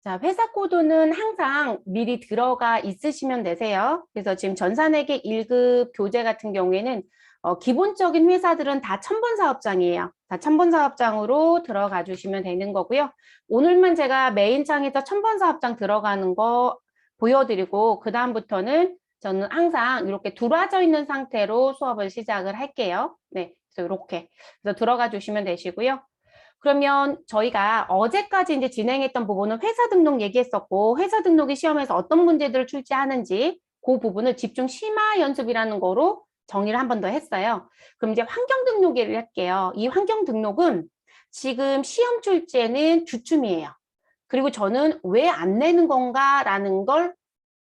자, 회사 코드는 항상 미리 들어가 있으시면 되세요. 그래서 지금 전산회계 1급 교재 같은 경우에는 기본적인 회사들은 다 첨번 사업장이에요. 다 첨번 사업장으로 들어가 주시면 되는 거고요. 오늘만 제가 메인 창에서 첨번 사업장 들어가는 거 보여드리고 그 다음부터는 저는 항상 이렇게 들어와져 있는 상태로 수업을 시작을 할게요. 네, 그래서 이렇게 그래서 들어가 주시면 되시고요. 그러면 저희가 어제까지 이제 진행했던 부분은 회사 등록 얘기했었고, 회사 등록이 시험에서 어떤 문제들을 출제하는지 그 부분을 집중 심화 연습이라는 거로 정리를 한 번 더 했어요. 그럼 이제 환경 등록 얘기를 할게요. 이 환경 등록은 지금 시험 출제는 주춤이에요. 그리고 저는 왜 안 내는 건가라는 걸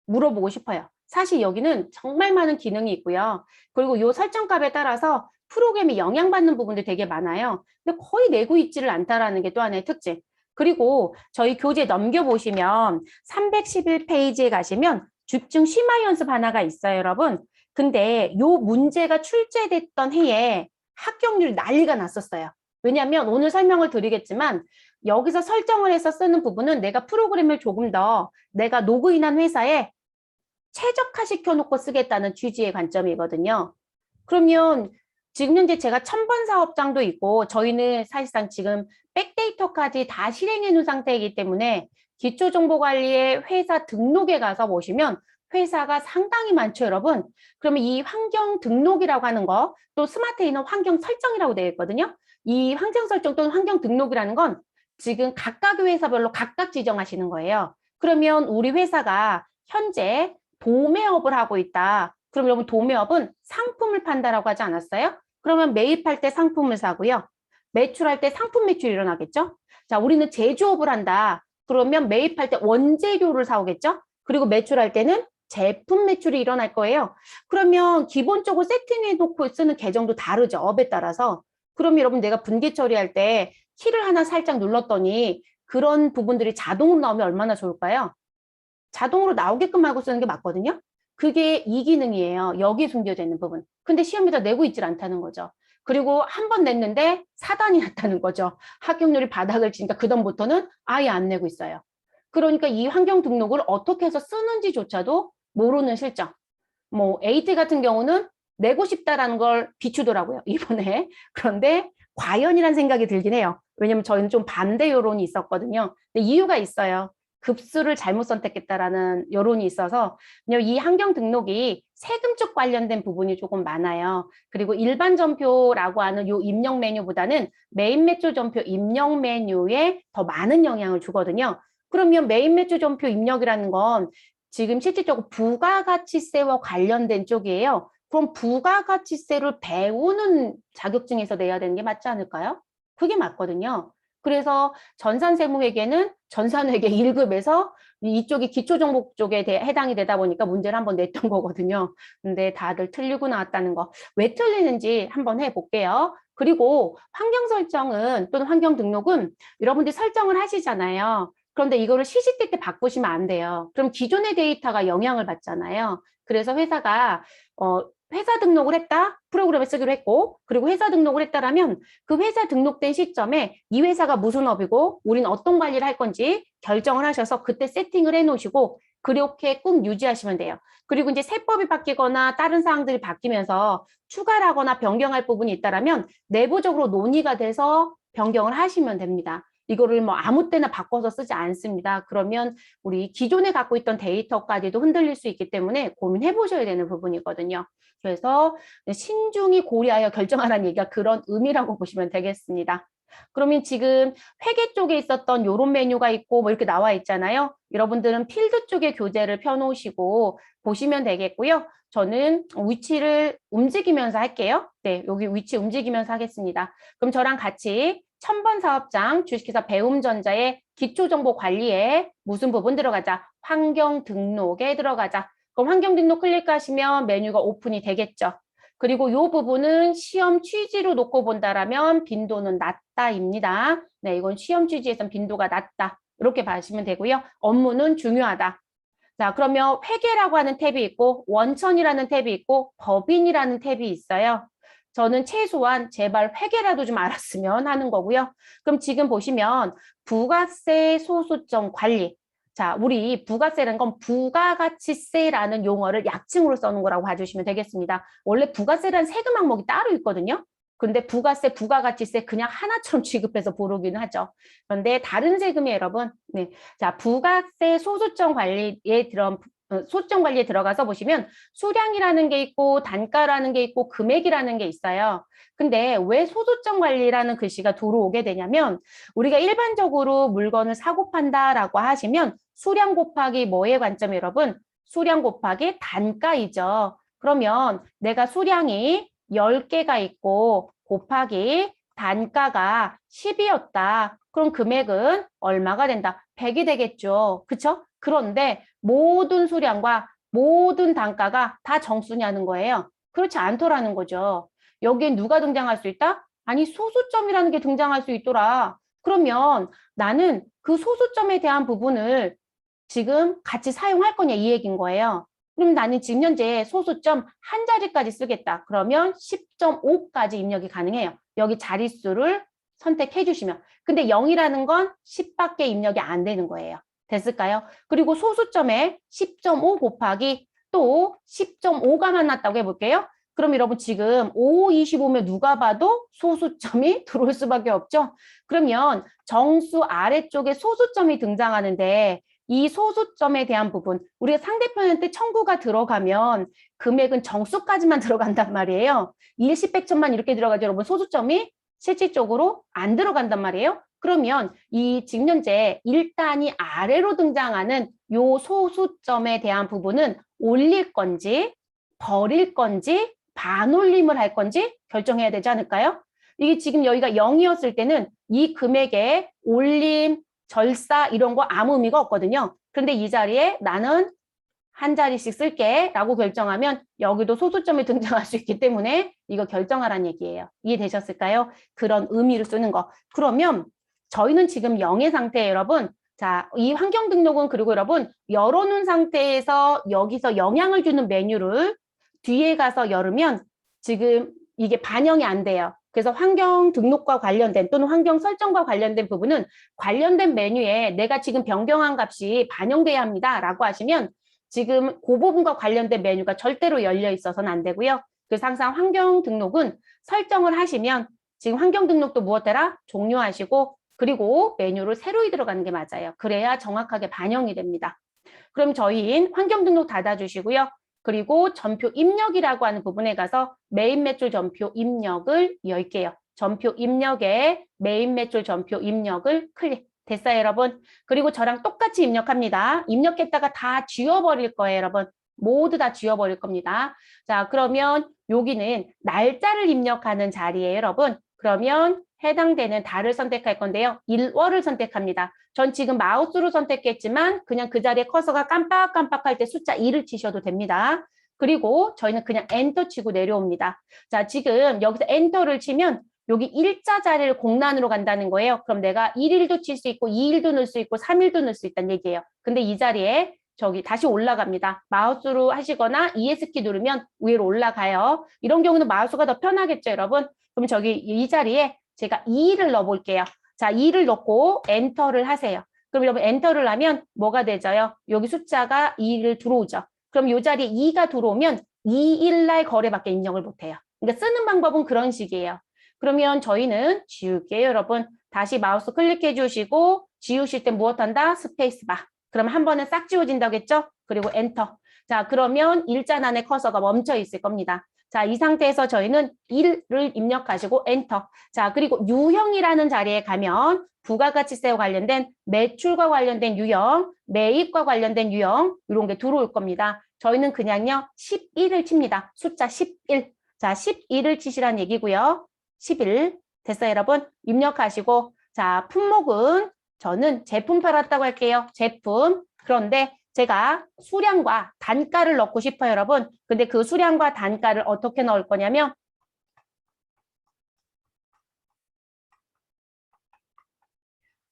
물어보고 싶어요. 사실 여기는 정말 많은 기능이 있고요. 그리고 이 설정값에 따라서 프로그램이 영향받는 부분도 되게 많아요. 근데 거의 내고 있지를 않다라는 게 또 하나의 특징. 그리고 저희 교재 넘겨보시면 311페이지에 가시면 집중 심화 연습 하나가 있어요, 여러분. 근데 이 문제가 출제됐던 해에 합격률 난리가 났었어요. 왜냐하면 오늘 설명을 드리겠지만 여기서 설정을 해서 쓰는 부분은 내가 프로그램을 조금 더 내가 로그인한 회사에 최적화시켜 놓고 쓰겠다는 취지의 관점이거든요. 그러면 지금 현재 제가 첨번 사업장도 있고 저희는 사실상 지금 백데이터까지 다 실행해 놓은 상태이기 때문에 기초정보관리의 회사 등록에 가서 보시면 회사가 상당히 많죠, 여러분. 그러면 이 환경 등록이라고 하는 거, 또 스마트에는 환경 설정이라고 되어 있거든요. 이 환경 설정 또는 환경 등록이라는 건 지금 각각의 회사별로 각각 지정하시는 거예요. 그러면 우리 회사가 현재 도매업을 하고 있다. 그럼 여러분 도매업은 상품을 판다라고 하지 않았어요? 그러면 매입할 때 상품을 사고요. 매출할 때 상품 매출이 일어나겠죠? 자, 우리는 제조업을 한다. 그러면 매입할 때 원재료를 사오겠죠? 그리고 매출할 때는 제품 매출이 일어날 거예요. 그러면 기본적으로 세팅해 놓고 쓰는 계정도 다르죠. 업에 따라서. 그럼 여러분 내가 분기 처리할 때 키를 하나 살짝 눌렀더니 그런 부분들이 자동으로 나오면 얼마나 좋을까요? 자동으로 나오게끔 하고 쓰는 게 맞거든요. 그게 이 기능이에요. 여기 숨겨져 있는 부분. 근데 시험에다 내고 있질 않다는 거죠. 그리고 한 번 냈는데 사단이 났다는 거죠. 합격률이 바닥을 치니까 그다음부터는 아예 안 내고 있어요. 그러니까 이 환경 등록을 어떻게 해서 쓰는지조차도 모르는 실정. 뭐 AT 같은 경우는 내고 싶다라는 걸 비추더라고요, 이번에. 그런데 과연이란 생각이 들긴 해요. 왜냐면 저희는 좀 반대 여론이 있었거든요. 근데 이유가 있어요. 급수를 잘못 선택했다라는 여론이 있어서 이 환경 등록이 세금 쪽 관련된 부분이 조금 많아요. 그리고 일반 전표라고 하는 요 입력 메뉴보다는 메인 매출 전표 입력 메뉴에 더 많은 영향을 주거든요. 그러면 메인 매출 전표 입력이라는 건 지금 실질적으로 부가가치세와 관련된 쪽이에요. 그럼 부가가치세를 배우는 자격증에서 내야 되는 게 맞지 않을까요? 그게 맞거든요. 그래서 전산세무회계는 전산회계 1급에서 이쪽이 기초정보 쪽에 해당이 되다 보니까 문제를 한번 냈던 거거든요. 근데 다들 틀리고 나왔다는 거. 왜 틀리는지 한번 해볼게요. 그리고 환경 설정은 또는 환경 등록은 여러분들이 설정을 하시잖아요. 그런데 이거를 시시때때 바꾸시면 안 돼요. 그럼 기존의 데이터가 영향을 받잖아요. 그래서 회사가 회사 등록을 했다, 프로그램을 쓰기로 했고, 그리고 회사 등록을 했다라면 그 회사 등록된 시점에 이 회사가 무슨 업이고 우리는 어떤 관리를 할 건지 결정을 하셔서 그때 세팅을 해놓으시고 그렇게 꼭 유지하시면 돼요. 그리고 이제 세법이 바뀌거나 다른 사항들이 바뀌면서 추가를 하거나 변경할 부분이 있다라면 내부적으로 논의가 돼서 변경을 하시면 됩니다. 이거를 뭐 아무 때나 바꿔서 쓰지 않습니다. 그러면 우리 기존에 갖고 있던 데이터까지도 흔들릴 수 있기 때문에 고민해 보셔야 되는 부분이거든요. 그래서 신중히 고려하여 결정하라는 얘기가 그런 의미라고 보시면 되겠습니다. 그러면 지금 회계 쪽에 있었던 요런 메뉴가 있고 뭐 이렇게 나와 있잖아요. 여러분들은 필드 쪽에 교재를 펴놓으시고 보시면 되겠고요. 저는 위치를 움직이면서 할게요. 네, 여기 위치 움직이면서 하겠습니다. 그럼 저랑 같이 첨번 사업장 주식회사 배움전자의 기초정보관리에 무슨 부분 들어가자? 환경 등록에 들어가자. 그럼 환경 등록 클릭하시면 메뉴가 오픈이 되겠죠. 그리고 이 부분은 시험 취지로 놓고 본다라면 빈도는 낮다입니다. 네, 이건 시험 취지에선 빈도가 낮다. 이렇게 봐주시면 되고요. 업무는 중요하다. 자, 그러면 회계라고 하는 탭이 있고 원천이라는 탭이 있고 법인이라는 탭이 있어요. 저는 최소한 제발 회계라도 좀 알았으면 하는 거고요. 그럼 지금 보시면 부가세 소수점 관리. 자, 우리 부가세라는 건 부가가치세라는 용어를 약칭으로 써놓은 거라고 봐주시면 되겠습니다. 원래 부가세라는 세금 항목이 따로 있거든요. 근데 부가세, 부가가치세 그냥 하나처럼 취급해서 부르기는 하죠. 그런데 다른 세금이 여러분, 네. 자, 부가세 소수점 관리에 소수점 관리에 들어가서 보시면 수량이라는 게 있고 단가라는 게 있고 금액이라는 게 있어요. 근데 왜 소수점 관리라는 글씨가 들어오게 되냐면 우리가 일반적으로 물건을 사고 판다라고 하시면 수량 곱하기 뭐의 관점 여러분? 수량 곱하기 단가이죠. 그러면 내가 수량이 10개가 있고 곱하기 단가가 10이었다. 그럼 금액은 얼마가 된다? 100이 되겠죠. 그쵸? 그런데 모든 수량과 모든 단가가 다 정수냐는 거예요. 그렇지 않더라는 거죠. 여기에 누가 등장할 수 있다? 아니, 소수점이라는 게 등장할 수 있더라. 그러면 나는 그 소수점에 대한 부분을 지금 같이 사용할 거냐 이 얘기인 거예요. 그럼 나는 지금 현재 소수점 한 자리까지 쓰겠다. 그러면 10.5까지 입력이 가능해요. 여기 자릿수를 선택해 주시면. 근데 0이라는 건 10밖에 입력이 안 되는 거예요. 됐을까요? 그리고 소수점에 10.5 곱하기 또 10.5가 만났다고 해볼게요. 그럼 여러분 지금 5, 25면 누가 봐도 소수점이 들어올 수밖에 없죠. 그러면 정수 아래쪽에 소수점이 등장하는데 이 소수점에 대한 부분, 우리가 상대편한테 청구가 들어가면 금액은 정수까지만 들어간단 말이에요. 일십, 백천만 이렇게 들어가죠. 여러분 소수점이 실질적으로 안 들어간단 말이에요. 그러면 이 지금 현재 1단위 아래로 등장하는 요 소수점에 대한 부분은 올릴 건지 버릴 건지 반올림을 할 건지 결정해야 되지 않을까요? 이게 지금 여기가 0이었을 때는 이 금액에 올림, 절사 이런 거 아무 의미가 없거든요. 그런데 이 자리에 나는 한 자리씩 쓸게 라고 결정하면 여기도 소수점이 등장할 수 있기 때문에 이거 결정하라는 얘기예요. 이해되셨을까요? 그런 의미로 쓰는 거. 그러면 저희는 지금 0의 상태예요, 여러분. 자, 이 환경 등록은 그리고 여러분 열어놓은 상태에서 여기서 영향을 주는 메뉴를 뒤에 가서 열으면 지금 이게 반영이 안 돼요. 그래서 환경 등록과 관련된 또는 환경 설정과 관련된 부분은 관련된 메뉴에 내가 지금 변경한 값이 반영돼야 합니다. 라고 하시면 지금 그 부분과 관련된 메뉴가 절대로 열려 있어서는 안 되고요. 그래서 항상 환경 등록은 설정을 하시면 지금 환경 등록도 무엇해라? 종료하시고 그리고 메뉴를 새로이 들어가는 게 맞아요. 그래야 정확하게 반영이 됩니다. 그럼 저희인 환경 등록 닫아주시고요. 그리고 전표 입력이라고 하는 부분에 가서 메인 매출 전표 입력을 열게요. 전표 입력에 메인 매출 전표 입력을 클릭. 됐어요, 여러분? 그리고 저랑 똑같이 입력합니다. 입력했다가 다 지워버릴 거예요, 여러분. 모두 다 지워버릴 겁니다. 자, 그러면 여기는 날짜를 입력하는 자리예요, 여러분. 그러면 해당되는 달을 선택할 건데요. 1월을 선택합니다. 전 지금 마우스로 선택했지만 그냥 그 자리에 커서가 깜빡깜빡할 때 숫자 2를 치셔도 됩니다. 그리고 저희는 그냥 엔터 치고 내려옵니다. 자, 지금 여기서 엔터를 치면 여기 일자 자리를 공란으로 간다는 거예요. 그럼 내가 1일도 칠 수 있고 2일도 넣을 수 있고 3일도 넣을 수 있다는 얘기예요. 근데 이 자리에 저기 다시 올라갑니다. 마우스로 하시거나 ES키 누르면 위로 올라가요. 이런 경우는 마우스가 더 편하겠죠, 여러분? 그럼 저기 이 자리에 제가 2를 넣어볼게요. 자, 2를 넣고 엔터를 하세요. 그럼 여러분 엔터를 하면 뭐가 되죠요? 여기 숫자가 2를 들어오죠. 그럼 이 자리에 2가 들어오면 2일날 거래밖에 입력을 못해요. 그러니까 쓰는 방법은 그런 식이에요. 그러면 저희는 지울게요, 여러분. 다시 마우스 클릭해 주시고 지우실 때 무엇한다? 스페이스바. 그럼 한 번에 싹 지워진다고 했죠? 그리고 엔터. 자, 그러면 일자난의 커서가 멈춰 있을 겁니다. 자, 이 상태에서 저희는 1을 입력하시고 엔터. 자, 그리고 유형이라는 자리에 가면 부가가치세와 관련된 매출과 관련된 유형, 매입과 관련된 유형 이런 게 들어올 겁니다. 저희는 그냥요 11을 칩니다. 숫자 11. 자, 11을 치시란 얘기고요. 11 됐어요, 여러분? 입력하시고 자, 품목은 저는 제품 팔았다고 할게요. 제품. 그런데 제가 수량과 단가를 넣고 싶어요, 여러분. 근데 그 수량과 단가를 어떻게 넣을 거냐면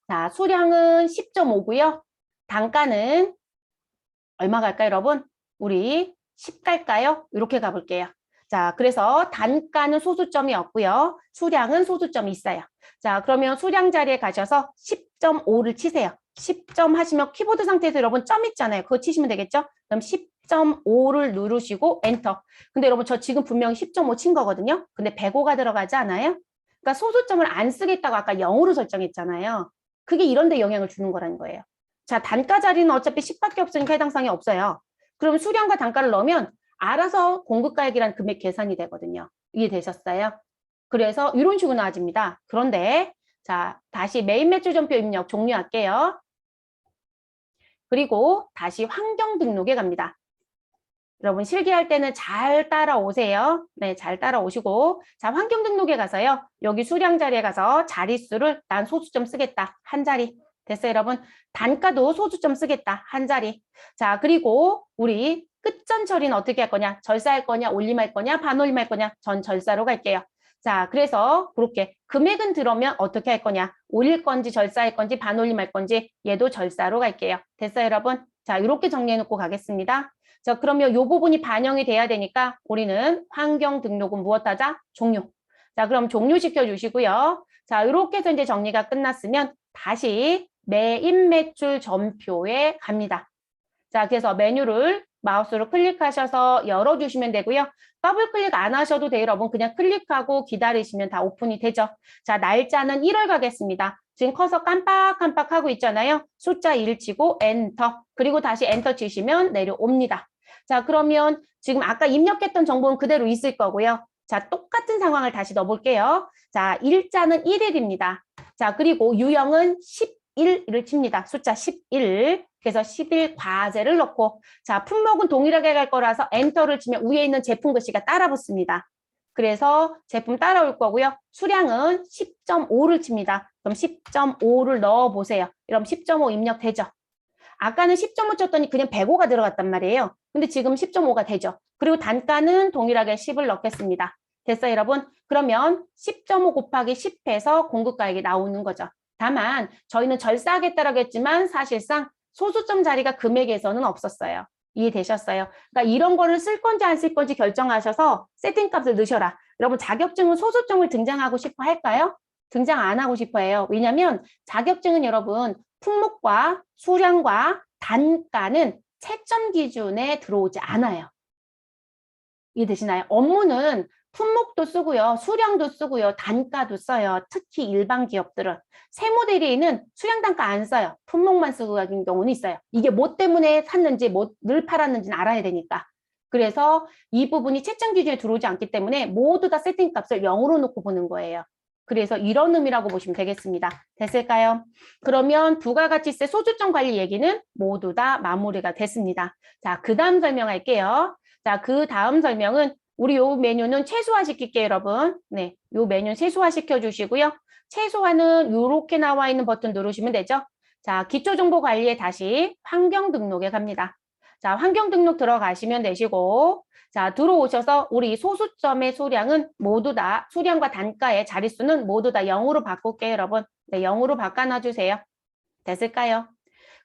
자, 수량은 10.5고요. 단가는 얼마 갈까요, 여러분? 우리 10 갈까요? 이렇게 가볼게요. 자, 그래서 단가는 소수점이 없고요. 수량은 소수점이 있어요. 자, 그러면 수량 자리에 가셔서 10.5를 치세요. 10점 하시면 키보드 상태에서 여러분 점 있잖아요. 그거 치시면 되겠죠? 그럼 10.5를 누르시고 엔터. 근데 여러분 저 지금 분명히 10.5 친 거거든요. 근데 105가 들어가지 않아요? 그러니까 소수점을 안 쓰겠다고 아까 0으로 설정했잖아요. 그게 이런 데 영향을 주는 거라는 거예요. 자, 단가 자리는 어차피 10밖에 없으니까 해당사항이 없어요. 그럼 수량과 단가를 넣으면 알아서 공급가액이라는 금액 계산이 되거든요. 이해되셨어요? 그래서 이런 식으로 나와집니다. 그런데 자, 다시 메인 매출 전표 입력 종료할게요. 그리고 다시 환경 등록에 갑니다. 여러분 실기할 때는 잘 따라오세요. 네, 잘 따라오시고 자, 환경 등록에 가서요. 여기 수량 자리에 가서 자릿수를 난 소수점 쓰겠다. 한 자리. 됐어요, 여러분? 단가도 소수점 쓰겠다. 한 자리. 자, 그리고 우리 끝전 처리는 어떻게 할 거냐? 절사할 거냐? 올림할 거냐? 반올림할 거냐? 전 절사로 갈게요. 자, 그래서 그렇게 금액은 들어오면 어떻게 할 거냐? 올릴 건지 절사할 건지 반올림할 건지 얘도 절사로 갈게요. 됐어요, 여러분? 자, 이렇게 정리해 놓고 가겠습니다. 자, 그러면 이 부분이 반영이 돼야 되니까 우리는 환경 등록은 무엇하자? 종료. 자, 그럼 종료시켜 주시고요. 자, 이렇게 해서 이제 정리가 끝났으면 다시 매입 매출 전표에 갑니다. 자, 그래서 메뉴를 마우스로 클릭하셔서 열어주시면 되고요. 더블 클릭 안 하셔도 돼요, 여러분. 그냥 클릭하고 기다리시면 다 오픈이 되죠. 자, 날짜는 1월 가겠습니다. 지금 커서 깜빡깜빡 하고 있잖아요. 숫자 1 치고 엔터. 그리고 다시 엔터 치시면 내려옵니다. 자, 그러면 지금 아까 입력했던 정보는 그대로 있을 거고요. 자, 똑같은 상황을 다시 넣어볼게요. 자, 일자는 1일입니다. 자, 그리고 유형은 11을 칩니다. 숫자 11. 그래서 11 과제를 넣고 자, 품목은 동일하게 갈 거라서 엔터를 치면 위에 있는 제품 글씨가 따라 붙습니다. 그래서 제품 따라올 거고요. 수량은 10.5를 칩니다. 그럼 10.5를 넣어보세요. 그럼 10.5 입력되죠? 아까는 10.5 쳤더니 그냥 105가 들어갔단 말이에요. 근데 지금 10.5가 되죠. 그리고 단가는 동일하게 10을 넣겠습니다. 됐어요, 여러분? 그러면 10.5 곱하기 10해서 공급가액이 나오는 거죠. 다만 저희는 절사하겠다라고 했지만 사실상 소수점 자리가 금액에서는 없었어요. 이해되셨어요? 그러니까 이런 거를 쓸 건지 안 쓸 건지 결정하셔서 세팅값을 넣으셔라. 여러분 자격증은 소수점을 등장하고 싶어 할까요? 등장 안 하고 싶어 해요. 왜냐하면 자격증은 여러분 품목과 수량과 단가는 채점 기준에 들어오지 않아요. 이해되시나요? 업무는 품목도 쓰고요. 수량도 쓰고요. 단가도 써요. 특히 일반 기업들은. 세무대리인은 수량 단가 안 써요. 품목만 쓰고 가는 경우는 있어요. 이게 뭐 때문에 샀는지 뭐를 팔았는지는 알아야 되니까. 그래서 이 부분이 채점 기준에 들어오지 않기 때문에 모두 다 세팅값을 0으로 놓고 보는 거예요. 그래서 이런 의미라고 보시면 되겠습니다. 됐을까요? 그러면 부가가치세 소주점 관리 얘기는 모두 다 마무리가 됐습니다. 자, 그 다음 설명할게요. 자, 그 다음 설명은 우리 요 메뉴는 최소화 시킬게요, 여러분. 네, 요 메뉴 최소화 시켜주시고요. 최소화는 요렇게 나와 있는 버튼 누르시면 되죠. 자, 기초정보관리에 다시 환경 등록에 갑니다. 자, 환경 등록 들어가시면 되시고 자, 들어오셔서 우리 소수점의 수량은 모두 다 수량과 단가의 자릿수는 모두 다 0으로 바꿀게요, 여러분. 네, 0으로 바꿔놔주세요. 됐을까요?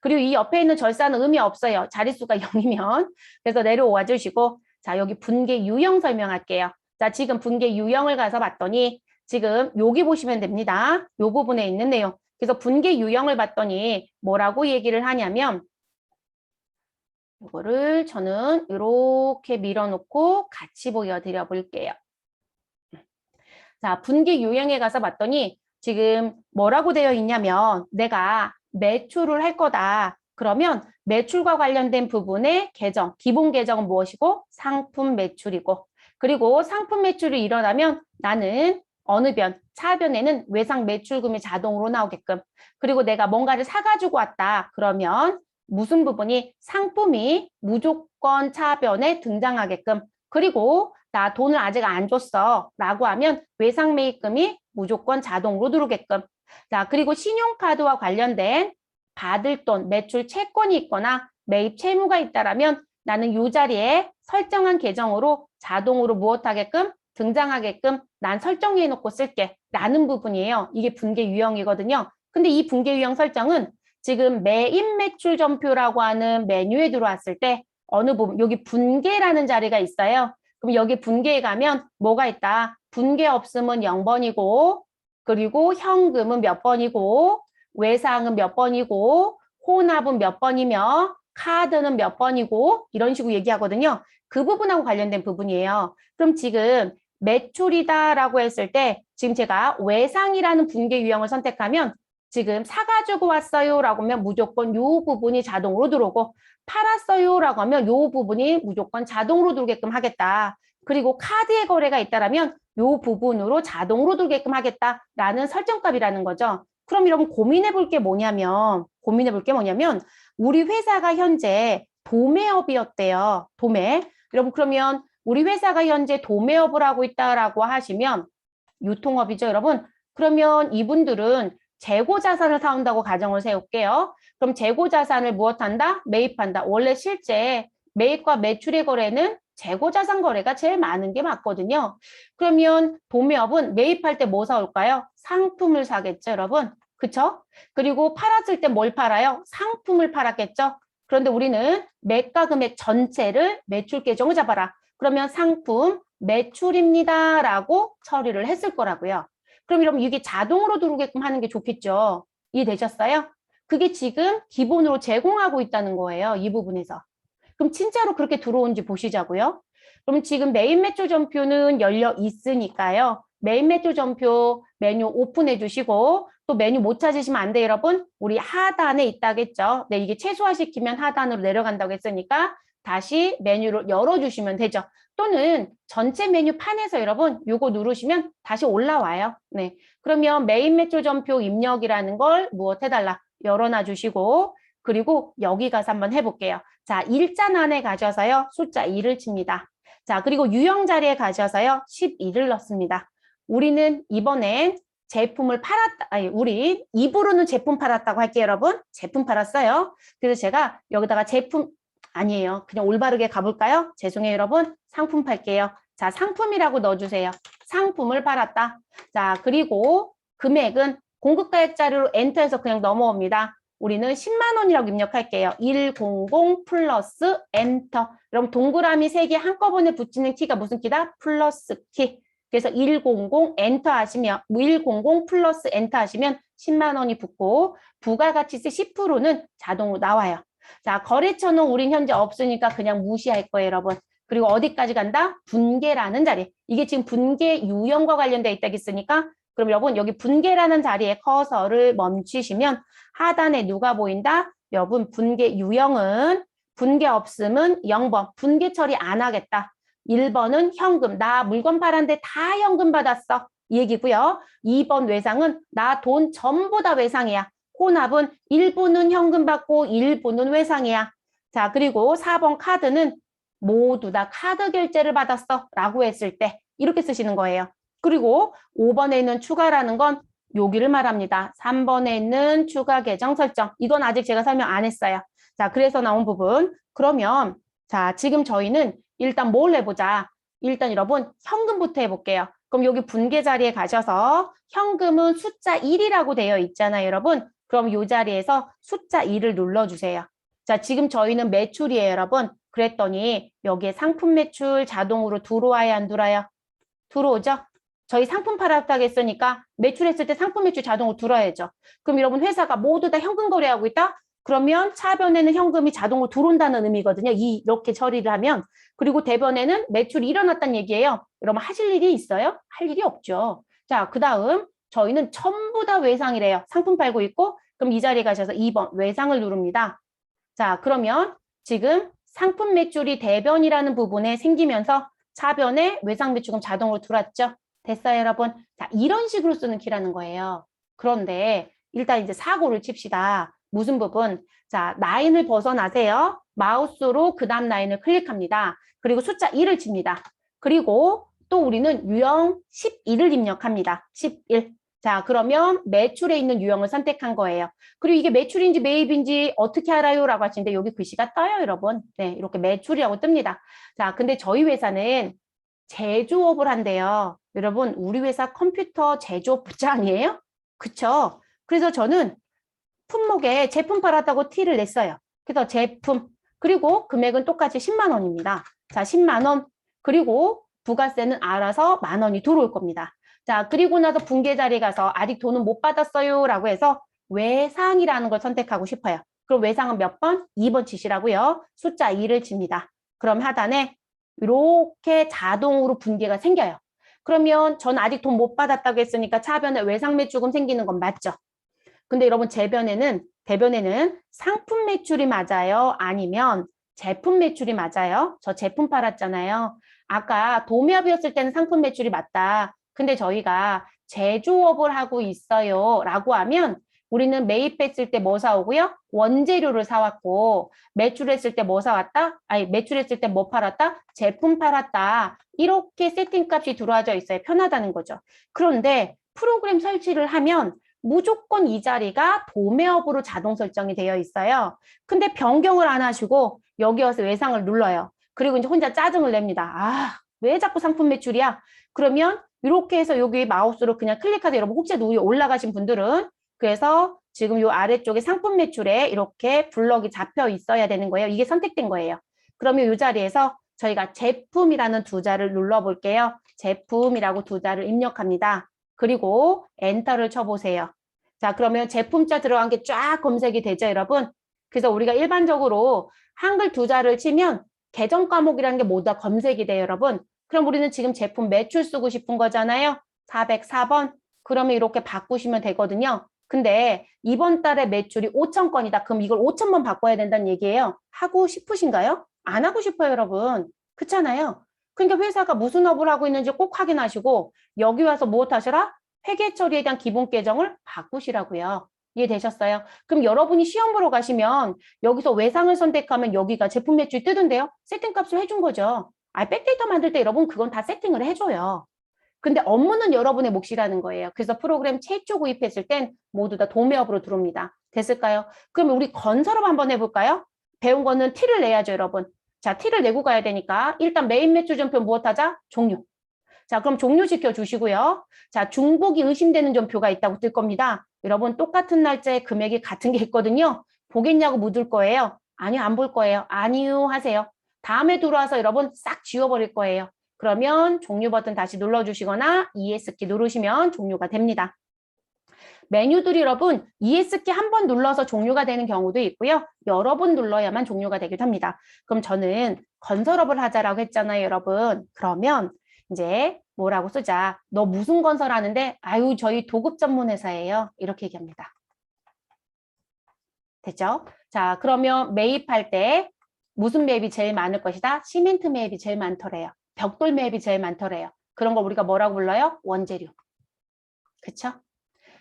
그리고 이 옆에 있는 절사는 의미 없어요. 자릿수가 0이면. 그래서 내려와 주시고 자, 여기 분계 유형 설명할게요. 자, 지금 분계 유형을 가서 봤더니 지금 여기 보시면 됩니다. 요 부분에 있는 내용. 그래서 분계 유형을 봤더니 뭐라고 얘기를 하냐면 이거를 저는 이렇게 밀어놓고 같이 보여드려 볼게요. 자, 분기 유형에 가서 봤더니 지금 뭐라고 되어 있냐면 내가 매출을 할 거다. 그러면 매출과 관련된 부분의 계정, 기본 계정은 무엇이고 상품 매출이고 그리고 상품 매출이 일어나면 나는 어느 변, 차변에는 외상 매출금이 자동으로 나오게끔 그리고 내가 뭔가를 사가지고 왔다. 그러면 무슨 부분이 상품이 무조건 차변에 등장하게끔 그리고 나 돈을 아직 안 줬어 라고 하면 외상 매입금이 무조건 자동으로 들어오게끔 자 그리고 신용카드와 관련된 받을 돈 매출 채권이 있거나 매입 채무가 있다라면 나는 이 자리에 설정한 계정으로 자동으로 무엇하게끔 등장하게끔 난 설정해 놓고 쓸게 라는 부분이에요. 이게 분계 유형이거든요. 근데 이 분계 유형 설정은 지금 매입 매출 전표라고 하는 메뉴에 들어왔을 때 어느 부분 여기 분계라는 자리가 있어요. 그럼 여기 분계에 가면 뭐가 있다? 분계 없음은 0번이고, 그리고 현금은 몇 번이고, 외상은 몇 번이고, 혼합은 몇 번이며, 카드는 몇 번이고, 이런 식으로 얘기하거든요. 그 부분하고 관련된 부분이에요. 그럼 지금 매출이다라고 했을 때 지금 제가 외상이라는 분계 유형을 선택하면 지금 사가지고 왔어요라고 하면 무조건 요 부분이 자동으로 들어오고 팔았어요라고 하면 요 부분이 무조건 자동으로 들어오게끔 하겠다. 그리고 카드의 거래가 있다라면 요 부분으로 자동으로 들어오게끔 하겠다라는 설정값이라는 거죠. 그럼 여러분 고민해 볼 게 뭐냐면 우리 회사가 현재 도매업이었대요. 도매. 여러분 그러면 우리 회사가 현재 도매업을 하고 있다라고 하시면 유통업이죠, 여러분. 그러면 이분들은 재고 자산을 사온다고 가정을 세울게요. 그럼 재고 자산을 무엇한다? 매입한다. 원래 실제 매입과 매출의 거래는 재고 자산 거래가 제일 많은 게 맞거든요. 그러면 도매업은 매입할 때 뭐 사올까요? 상품을 사겠죠, 여러분. 그쵸? 그리고 팔았을 때 뭘 팔아요? 상품을 팔았겠죠? 그런데 우리는 매가 금액 전체를 매출 계정을 잡아라. 그러면 상품 매출입니다. 라고 처리를 했을 거라고요. 그럼 여러분 이게 자동으로 들어오게끔 하는 게 좋겠죠. 이해되셨어요? 그게 지금 기본으로 제공하고 있다는 거예요. 이 부분에서. 그럼 진짜로 그렇게 들어온지 보시자고요. 그럼 지금 메인 매출 전표는 열려 있으니까요. 메인 매출 전표 메뉴 오픈해 주시고 또 메뉴 못 찾으시면 안 돼요, 여러분. 우리 하단에 있다겠죠. 네, 이게 최소화시키면 하단으로 내려간다고 했으니까 다시 메뉴를 열어주시면 되죠. 또는 전체 메뉴 판에서 여러분 요거 누르시면 다시 올라와요. 네, 그러면 메인 매출 전표 입력이라는 걸 무엇 해달라? 열어놔 주시고 그리고 여기 가서 한번 해볼게요. 자, 일자난에 가셔서요. 숫자 2를 칩니다. 자, 그리고 유형 자리에 가셔서요. 12를 넣습니다. 우리는 이번엔 제품을 팔았다. 아니, 우리 입으로는 제품 팔았다고 할게요, 여러분. 제품 팔았어요. 그래서 제가 여기다가 제품 아니에요. 그냥 올바르게 가볼까요? 죄송해요, 여러분. 상품 팔게요. 자, 상품이라고 넣어주세요. 상품을 팔았다. 자, 그리고 금액은 공급가액 자료로 엔터해서 그냥 넘어옵니다. 우리는 10만 원이라고 입력할게요. 100 플러스 엔터. 여러분 동그라미 3개 한꺼번에 붙이는 키가 무슨 키다? 플러스 키. 그래서 100 엔터 하시면 100 플러스 엔터 하시면 10만 원이 붙고 부가가치세 10%는 자동으로 나와요. 자, 거래처는 우린 현재 없으니까 그냥 무시할 거예요, 여러분. 그리고 어디까지 간다? 분계라는 자리. 이게 지금 분계 유형과 관련돼 있다겠으니까 그럼 여러분 여기 분계라는 자리에 커서를 멈추시면 하단에 누가 보인다? 여러분 분계 유형은 분계 없음은 0번. 분계 처리 안 하겠다. 1번은 현금. 나 물건 팔았는데 다 현금 받았어. 이 얘기고요. 2번 외상은 나 돈 전부 다 외상이야. 혼합은 일부는 현금 받고 일부는 외상이야. 자, 그리고 4번 카드는 모두 다 카드 결제를 받았어 라고 했을 때 이렇게 쓰시는 거예요. 그리고 5번에 있는 추가라는 건 여기를 말합니다. 3번에 있는 추가 계정 설정. 이건 아직 제가 설명 안 했어요. 자, 그래서 나온 부분. 그러면 자, 지금 저희는 일단 뭘 해보자. 일단 여러분 현금부터 해볼게요. 그럼 여기 분계 자리에 가셔서 현금은 숫자 1이라고 되어 있잖아요, 여러분. 그럼 이 자리에서 숫자 2를 눌러주세요. 자, 지금 저희는 매출이에요, 여러분. 그랬더니 여기에 상품 매출 자동으로 들어와야 안 들어와요? 들어오죠? 저희 상품 팔았다고 했으니까 매출했을 때 상품 매출 자동으로 들어야죠. 그럼 여러분 회사가 모두 다 현금 거래하고 있다? 그러면 차변에는 현금이 자동으로 들어온다는 의미거든요. 이렇게 처리를 하면. 그리고 대변에는 매출이 일어났다는 얘기예요. 여러분 하실 일이 있어요? 할 일이 없죠. 자, 그 다음 저희는 전부 다 외상이래요. 상품 팔고 있고 그럼 이 자리에 가셔서 2번 외상을 누릅니다. 자, 그러면 지금 상품 매출이 대변이라는 부분에 생기면서 차변에 외상 매출금 자동으로 들어왔죠. 됐어요, 여러분? 자, 이런 식으로 쓰는 키라는 거예요. 그런데 일단 이제 사고를 칩시다. 무슨 부분? 자, 라인을 벗어나세요. 마우스로 그 다음 라인을 클릭합니다. 그리고 숫자 2를 칩니다. 그리고 또 우리는 유형 12를 입력합니다. 11. 자, 그러면 매출에 있는 유형을 선택한 거예요. 그리고 이게 매출인지 매입인지 어떻게 알아요? 라고 하시는데 여기 글씨가 떠요, 여러분. 네, 이렇게 매출이라고 뜹니다. 자, 근데 저희 회사는 제조업을 한대요. 여러분, 우리 회사 컴퓨터 제조업 부장이에요? 그쵸? 그래서 저는 품목에 제품 팔았다고 티를 냈어요. 그래서 제품, 그리고 금액은 똑같이 10만 원입니다. 자, 10만 원. 그리고 부가세는 알아서 10,000원이 들어올 겁니다. 자, 그리고 나서 분계 자리에 가서 아직 돈은 못 받았어요 라고 해서 외상이라는 걸 선택하고 싶어요. 그럼 외상은 몇 번? 2번 치시라고요. 숫자 2를 칩니다. 그럼 하단에 이렇게 자동으로 분계가 생겨요. 그러면 전 아직 돈 못 받았다고 했으니까 차변에 외상 매출금 생기는 건 맞죠? 근데 여러분 대변에는 상품 매출이 맞아요? 아니면 제품 매출이 맞아요? 저 제품 팔았잖아요. 아까 도매업이었을 때는 상품 매출이 맞다. 근데 저희가 제조업을 하고 있어요 라고 하면 우리는 매입했을 때 뭐 사오고요? 원재료를 사왔고 매출했을 때 뭐 사왔다? 아니 매출했을 때 뭐 팔았다? 제품 팔았다. 이렇게 세팅값이 들어와져 있어요. 편하다는 거죠. 그런데 프로그램 설치를 하면 무조건 이 자리가 도매업으로 자동 설정이 되어 있어요. 근데 변경을 안 하시고 여기 와서 외상을 눌러요. 그리고 이제 혼자 짜증을 냅니다. 아, 왜 자꾸 상품 매출이야? 그러면 이렇게 해서 여기 마우스로 그냥 클릭하세요. 여러분 혹시라도 위에 올라가신 분들은 그래서 지금 이 아래쪽에 상품 매출에 이렇게 블럭이 잡혀 있어야 되는 거예요. 이게 선택된 거예요. 그러면 이 자리에서 저희가 제품이라는 두 자를 눌러볼게요. 제품이라고 두 자를 입력합니다. 그리고 엔터를 쳐보세요. 자, 그러면 제품자 들어간 게 쫙 검색이 되죠, 여러분? 그래서 우리가 일반적으로 한글 두 자를 치면 계정 과목이라는 게 모두 다 검색이 돼요, 여러분. 그럼 우리는 지금 제품 매출 쓰고 싶은 거잖아요. 404번. 그러면 이렇게 바꾸시면 되거든요. 근데 이번 달에 매출이 5,000건이다. 그럼 이걸 5,000번 바꿔야 된다는 얘기예요. 하고 싶으신가요? 안 하고 싶어요, 여러분. 그렇잖아요. 그러니까 회사가 무슨 업을 하고 있는지 꼭 확인하시고 여기 와서 무엇 하시라? 회계 처리에 대한 기본 계정을 바꾸시라고요. 이해되셨어요? 그럼 여러분이 시험 보러 가시면 여기서 외상을 선택하면 여기가 제품 매출이 뜨던데요? 세팅값을 해준 거죠. 백데이터 만들 때 여러분 그건 다 세팅을 해줘요. 근데 업무는 여러분의 몫이라는 거예요. 그래서 프로그램 최초 구입했을 땐 모두 다 도매업으로 들어옵니다. 됐을까요? 그러면 우리 건설업 한번 해볼까요? 배운 거는 T를 내야죠, 여러분. 자, T를 내고 가야 되니까 일단 메인 매출 전표 무엇하자? 종료. 자, 그럼 종료시켜 주시고요. 자, 중복이 의심되는 전표가 있다고 뜰 겁니다. 여러분 똑같은 날짜에 금액이 같은 게 있거든요. 보겠냐고 묻을 거예요. 아니요, 안 볼 거예요. 아니요 하세요. 다음에 들어와서 여러분 싹 지워버릴 거예요. 그러면 종료 버튼 다시 눌러주시거나 ES키 누르시면 종료가 됩니다. 메뉴들이 여러분 ES키 한 번 눌러서 종료가 되는 경우도 있고요. 여러 번 눌러야만 종료가 되기도 합니다. 그럼 저는 건설업을 하자라고 했잖아요, 여러분. 그러면 이제 뭐라고 쓰자. 너 무슨 건설 하는데? 아유, 저희 도급 전문 회사예요. 이렇게 얘기합니다. 됐죠? 자, 그러면 매입할 때 무슨 매입이 제일 많을 것이다? 시멘트 매입이 제일 많더래요. 벽돌 매입이 제일 많더래요. 그런 거 우리가 뭐라고 불러요? 원재료. 그쵸?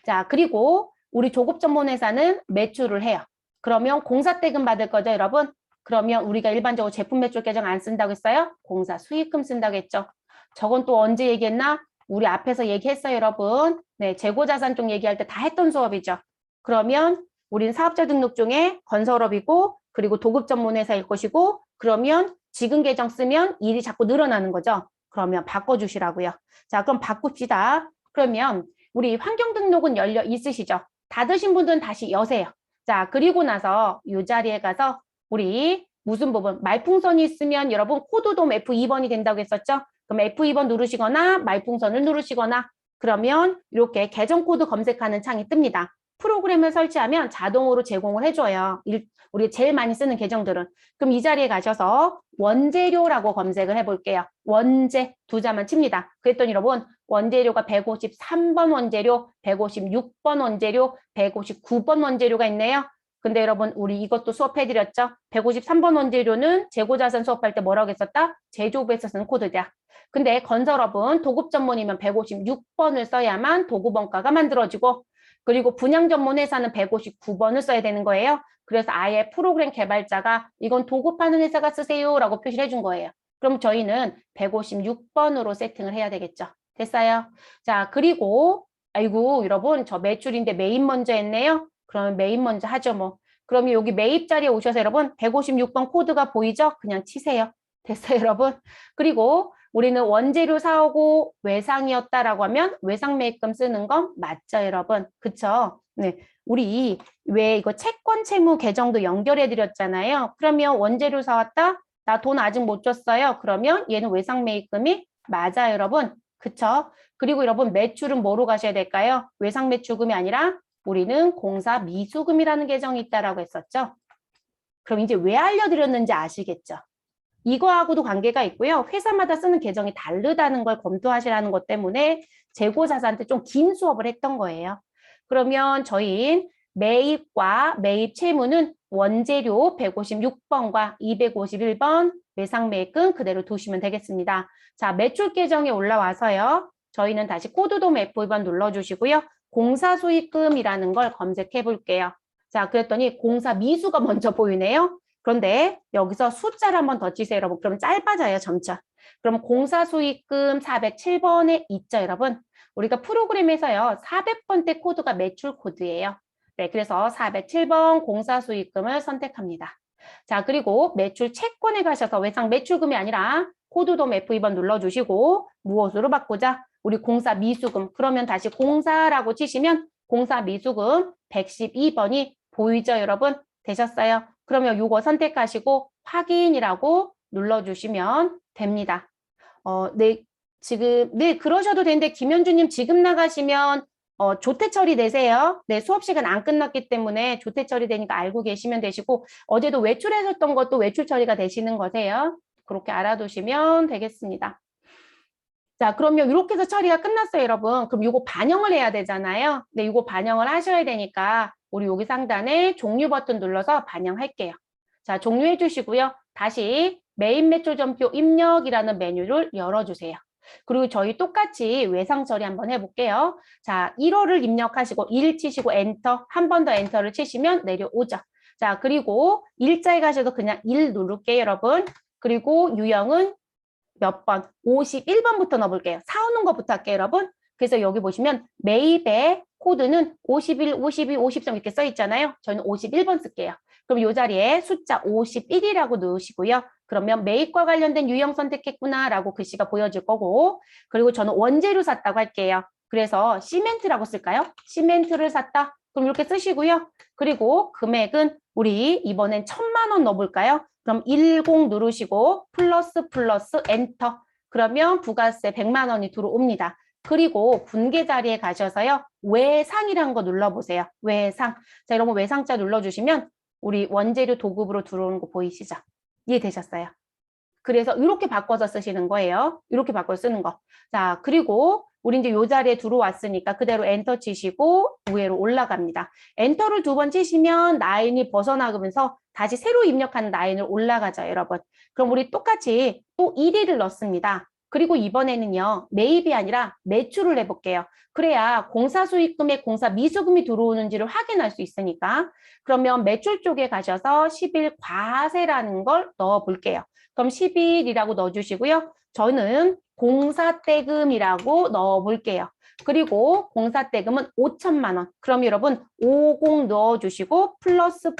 자, 그리고 우리 조급 전문 회사는 매출을 해요. 그러면 공사대금 받을 거죠, 여러분? 그러면 우리가 일반적으로 제품 매출 계정 안 쓴다고 했어요? 공사 수익금 쓴다고 했죠. 저건 또 언제 얘기했나? 우리 앞에서 얘기했어요, 여러분. 네, 재고자산 쪽 얘기할 때 다 했던 수업이죠. 그러면 우리는 사업자 등록 중에 건설업이고 그리고 도급 전문 회사일 것이고 그러면 지금 계정 쓰면 일이 자꾸 늘어나는 거죠. 그러면 바꿔주시라고요. 자, 그럼 바꿉시다. 그러면 우리 환경 등록은 열려 있으시죠? 닫으신 분들은 다시 여세요. 자, 그리고 나서 이 자리에 가서 우리 무슨 부분? 말풍선이 있으면 여러분 코드돔 F2번이 된다고 했었죠? 그럼 F2번 누르시거나 말풍선을 누르시거나 그러면 이렇게 계정 코드 검색하는 창이 뜹니다. 프로그램을 설치하면 자동으로 제공을 해줘요. 우리 제일 많이 쓰는 계정들은. 그럼 이 자리에 가셔서 원재료라고 검색을 해볼게요. 원재 두 자만 칩니다. 그랬더니 여러분 원재료가 153번 원재료, 156번 원재료, 159번 원재료가 있네요. 근데 여러분 우리 이것도 수업해드렸죠? 153번 원재료는 재고자산 수업할 때 뭐라고 했었다? 제조업에서 쓰는 코드다. 근데 건설업은 도급 전문이면 156번을 써야만 도급 원가가 만들어지고 그리고 분양 전문 회사는 159번을 써야 되는 거예요. 그래서 아예 프로그램 개발자가 이건 도급하는 회사가 쓰세요 라고 표시를 해준 거예요. 그럼 저희는 156번으로 세팅을 해야 되겠죠. 됐어요? 자, 그리고 아이고 여러분 저 매출인데 매입 먼저 했네요. 그러면 매입 먼저 하죠 뭐. 그러면 여기 매입 자리에 오셔서 여러분 156번 코드가 보이죠? 그냥 치세요. 됐어요 여러분? 그리고 우리는 원재료 사오고 외상이었다라고 하면 외상 매입금 쓰는 건 맞죠 여러분? 그쵸? 네, 우리 왜 이거 채권 채무 계정도 연결해 드렸잖아요. 그러면 원재료 사왔다? 나 돈 아직 못 줬어요. 그러면 얘는 외상매입금이 맞아요, 여러분. 그쵸? 그리고 여러분 매출은 뭐로 가셔야 될까요? 외상매출금이 아니라 우리는 공사미수금이라는 계정이 있다라고 했었죠. 그럼 이제 왜 알려드렸는지 아시겠죠? 이거하고도 관계가 있고요. 회사마다 쓰는 계정이 다르다는 걸 검토하시라는 것 때문에 재고자산한테 좀 긴 수업을 했던 거예요. 그러면 저희 매입과 매입 채무는 원재료 156번과 251번 매상매입금 그대로 두시면 되겠습니다. 자, 매출 계정에 올라와서요. 저희는 다시 코드돔 F2번 눌러주시고요. 공사수익금이라는 걸 검색해 볼게요. 자, 그랬더니 공사 미수가 먼저 보이네요. 그런데 여기서 숫자를 한번 더 치세요, 여러분. 그럼 짧아져요, 점차. 그럼 공사수익금 407번에 있죠, 여러분. 우리가 프로그램에서요, 400번대 코드가 매출 코드예요. 네, 그래서 407번 공사수익금을 선택합니다. 자, 그리고 매출 채권에 가셔서 외상 매출금이 아니라 코드돔 F2번 눌러주시고 무엇으로 바꾸자? 우리 공사 미수금. 그러면 다시 공사라고 치시면 공사 미수금 112번이 보이죠, 여러분? 되셨어요? 그러면 요거 선택하시고 확인이라고 눌러주시면 됩니다. 네, 지금, 네, 그러셔도 되는데, 김현주님 지금 나가시면, 조퇴 처리되세요. 네, 수업 시간 안 끝났기 때문에 조퇴 처리되니까 알고 계시면 되시고, 어제도 외출하셨던 것도 외출 처리가 되시는 거세요. 그렇게 알아두시면 되겠습니다. 자, 그러면 이렇게 해서 처리가 끝났어요, 여러분. 그럼 이거 반영을 해야 되잖아요. 네, 이거 반영을 하셔야 되니까 우리 여기 상단에 종류 버튼 눌러서 반영할게요. 자, 종료해 주시고요. 다시 메인 매출점표 입력이라는 메뉴를 열어주세요. 그리고 저희 똑같이 외상 처리 한번 해볼게요. 자, 1호를 입력하시고 1 치시고 엔터, 한 번 더 엔터를 치시면 내려오죠. 자, 그리고 일자에 가셔도 그냥 1 누를게요, 여러분. 그리고 유형은 몇 번? 51번부터 넣어볼게요. 사오는 것부터 할게요, 여러분. 그래서 여기 보시면 매입의 코드는 51, 52, 53 이렇게 써 있잖아요. 저는 51번 쓸게요. 그럼 이 자리에 숫자 51이라고 넣으시고요. 그러면 매입과 관련된 유형 선택했구나라고 글씨가 보여질 거고, 그리고 저는 원재료 샀다고 할게요. 그래서 시멘트라고 쓸까요? 시멘트를 샀다. 그럼 이렇게 쓰시고요. 그리고 금액은 우리 이번엔 1,000만 원 넣어볼까요? 그럼 10 누르시고 플러스 엔터. 그러면 부가세 100만 원이 들어옵니다. 그리고 분계 자리에 가셔서요. 외상이라는 거 눌러보세요. 외상. 자, 여러분 외상자 눌러주시면 우리 원재료 도급으로 들어오는 거 보이시죠? 이해되셨어요? 그래서 이렇게 바꿔서 쓰시는 거예요. 이렇게 바꿔서 쓰는 거. 자, 그리고 우리 이제 이 자리에 들어왔으니까 그대로 엔터 치시고 위로 올라갑니다. 엔터를 2번 치시면 라인이 벗어나면서 다시 새로 입력한 라인을 올라가죠, 여러분. 그럼 우리 똑같이 또 1위를 넣습니다. 그리고 이번에는요, 매입이 아니라 매출을 해볼게요. 그래야 공사 수익금에 공사 미수금이 들어오는지를 확인할 수 있으니까. 그러면 매출 쪽에 가셔서 10일 과세라는 걸 넣어볼게요. 그럼 10일이라고 넣어주시고요. 저는 공사대금이라고 넣어볼게요. 그리고 공사대금은 5천만 원. 그럼 여러분 50 넣어주시고 플러스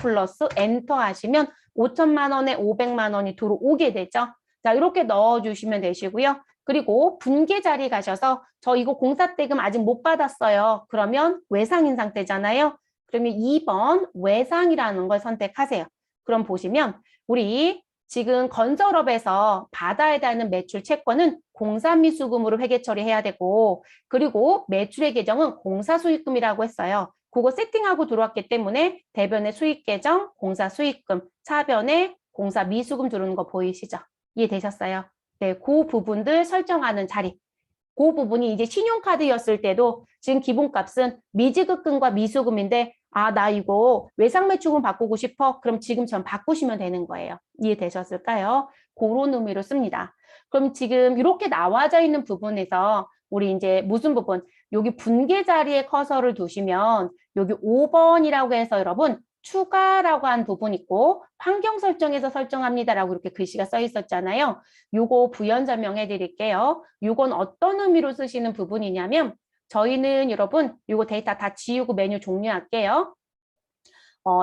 엔터 하시면 5천만 원에 500만 원이 들어오게 되죠. 자, 이렇게 넣어주시면 되시고요. 그리고 분계 자리 가셔서 저 이거 공사대금 아직 못 받았어요. 그러면 외상인 상태잖아요. 그러면 2번 외상이라는 걸 선택하세요. 그럼 보시면 우리 지금 건설업에서 받아야 되는 매출 채권은 공사미수금으로 회계 처리해야 되고, 그리고 매출의 계정은 공사수익금이라고 했어요. 그거 세팅하고 들어왔기 때문에 대변의 수익계정, 공사수익금, 차변에 공사미수금 들어오는 거 보이시죠? 이해되셨어요? 네, 그 부분들 설정하는 자리. 그 부분이 이제 신용카드였을 때도 지금 기본값은 미지급금과 미수금인데 아, 나 이거 외상매출금 바꾸고 싶어. 그럼 지금처럼 바꾸시면 되는 거예요. 이해되셨을까요? 그런 의미로 씁니다. 그럼 지금 이렇게 나와져 있는 부분에서 우리 이제 무슨 부분? 여기 분계 자리에 커서를 두시면 여기 5번이라고 해서 여러분 추가라고 한 부분 있고 환경 설정에서 설정합니다라고 이렇게 글씨가 써 있었잖아요. 요거 부연 설명해 드릴게요. 요건 어떤 의미로 쓰시는 부분이냐면 저희는 여러분 요거 데이터 다 지우고 메뉴 종료할게요.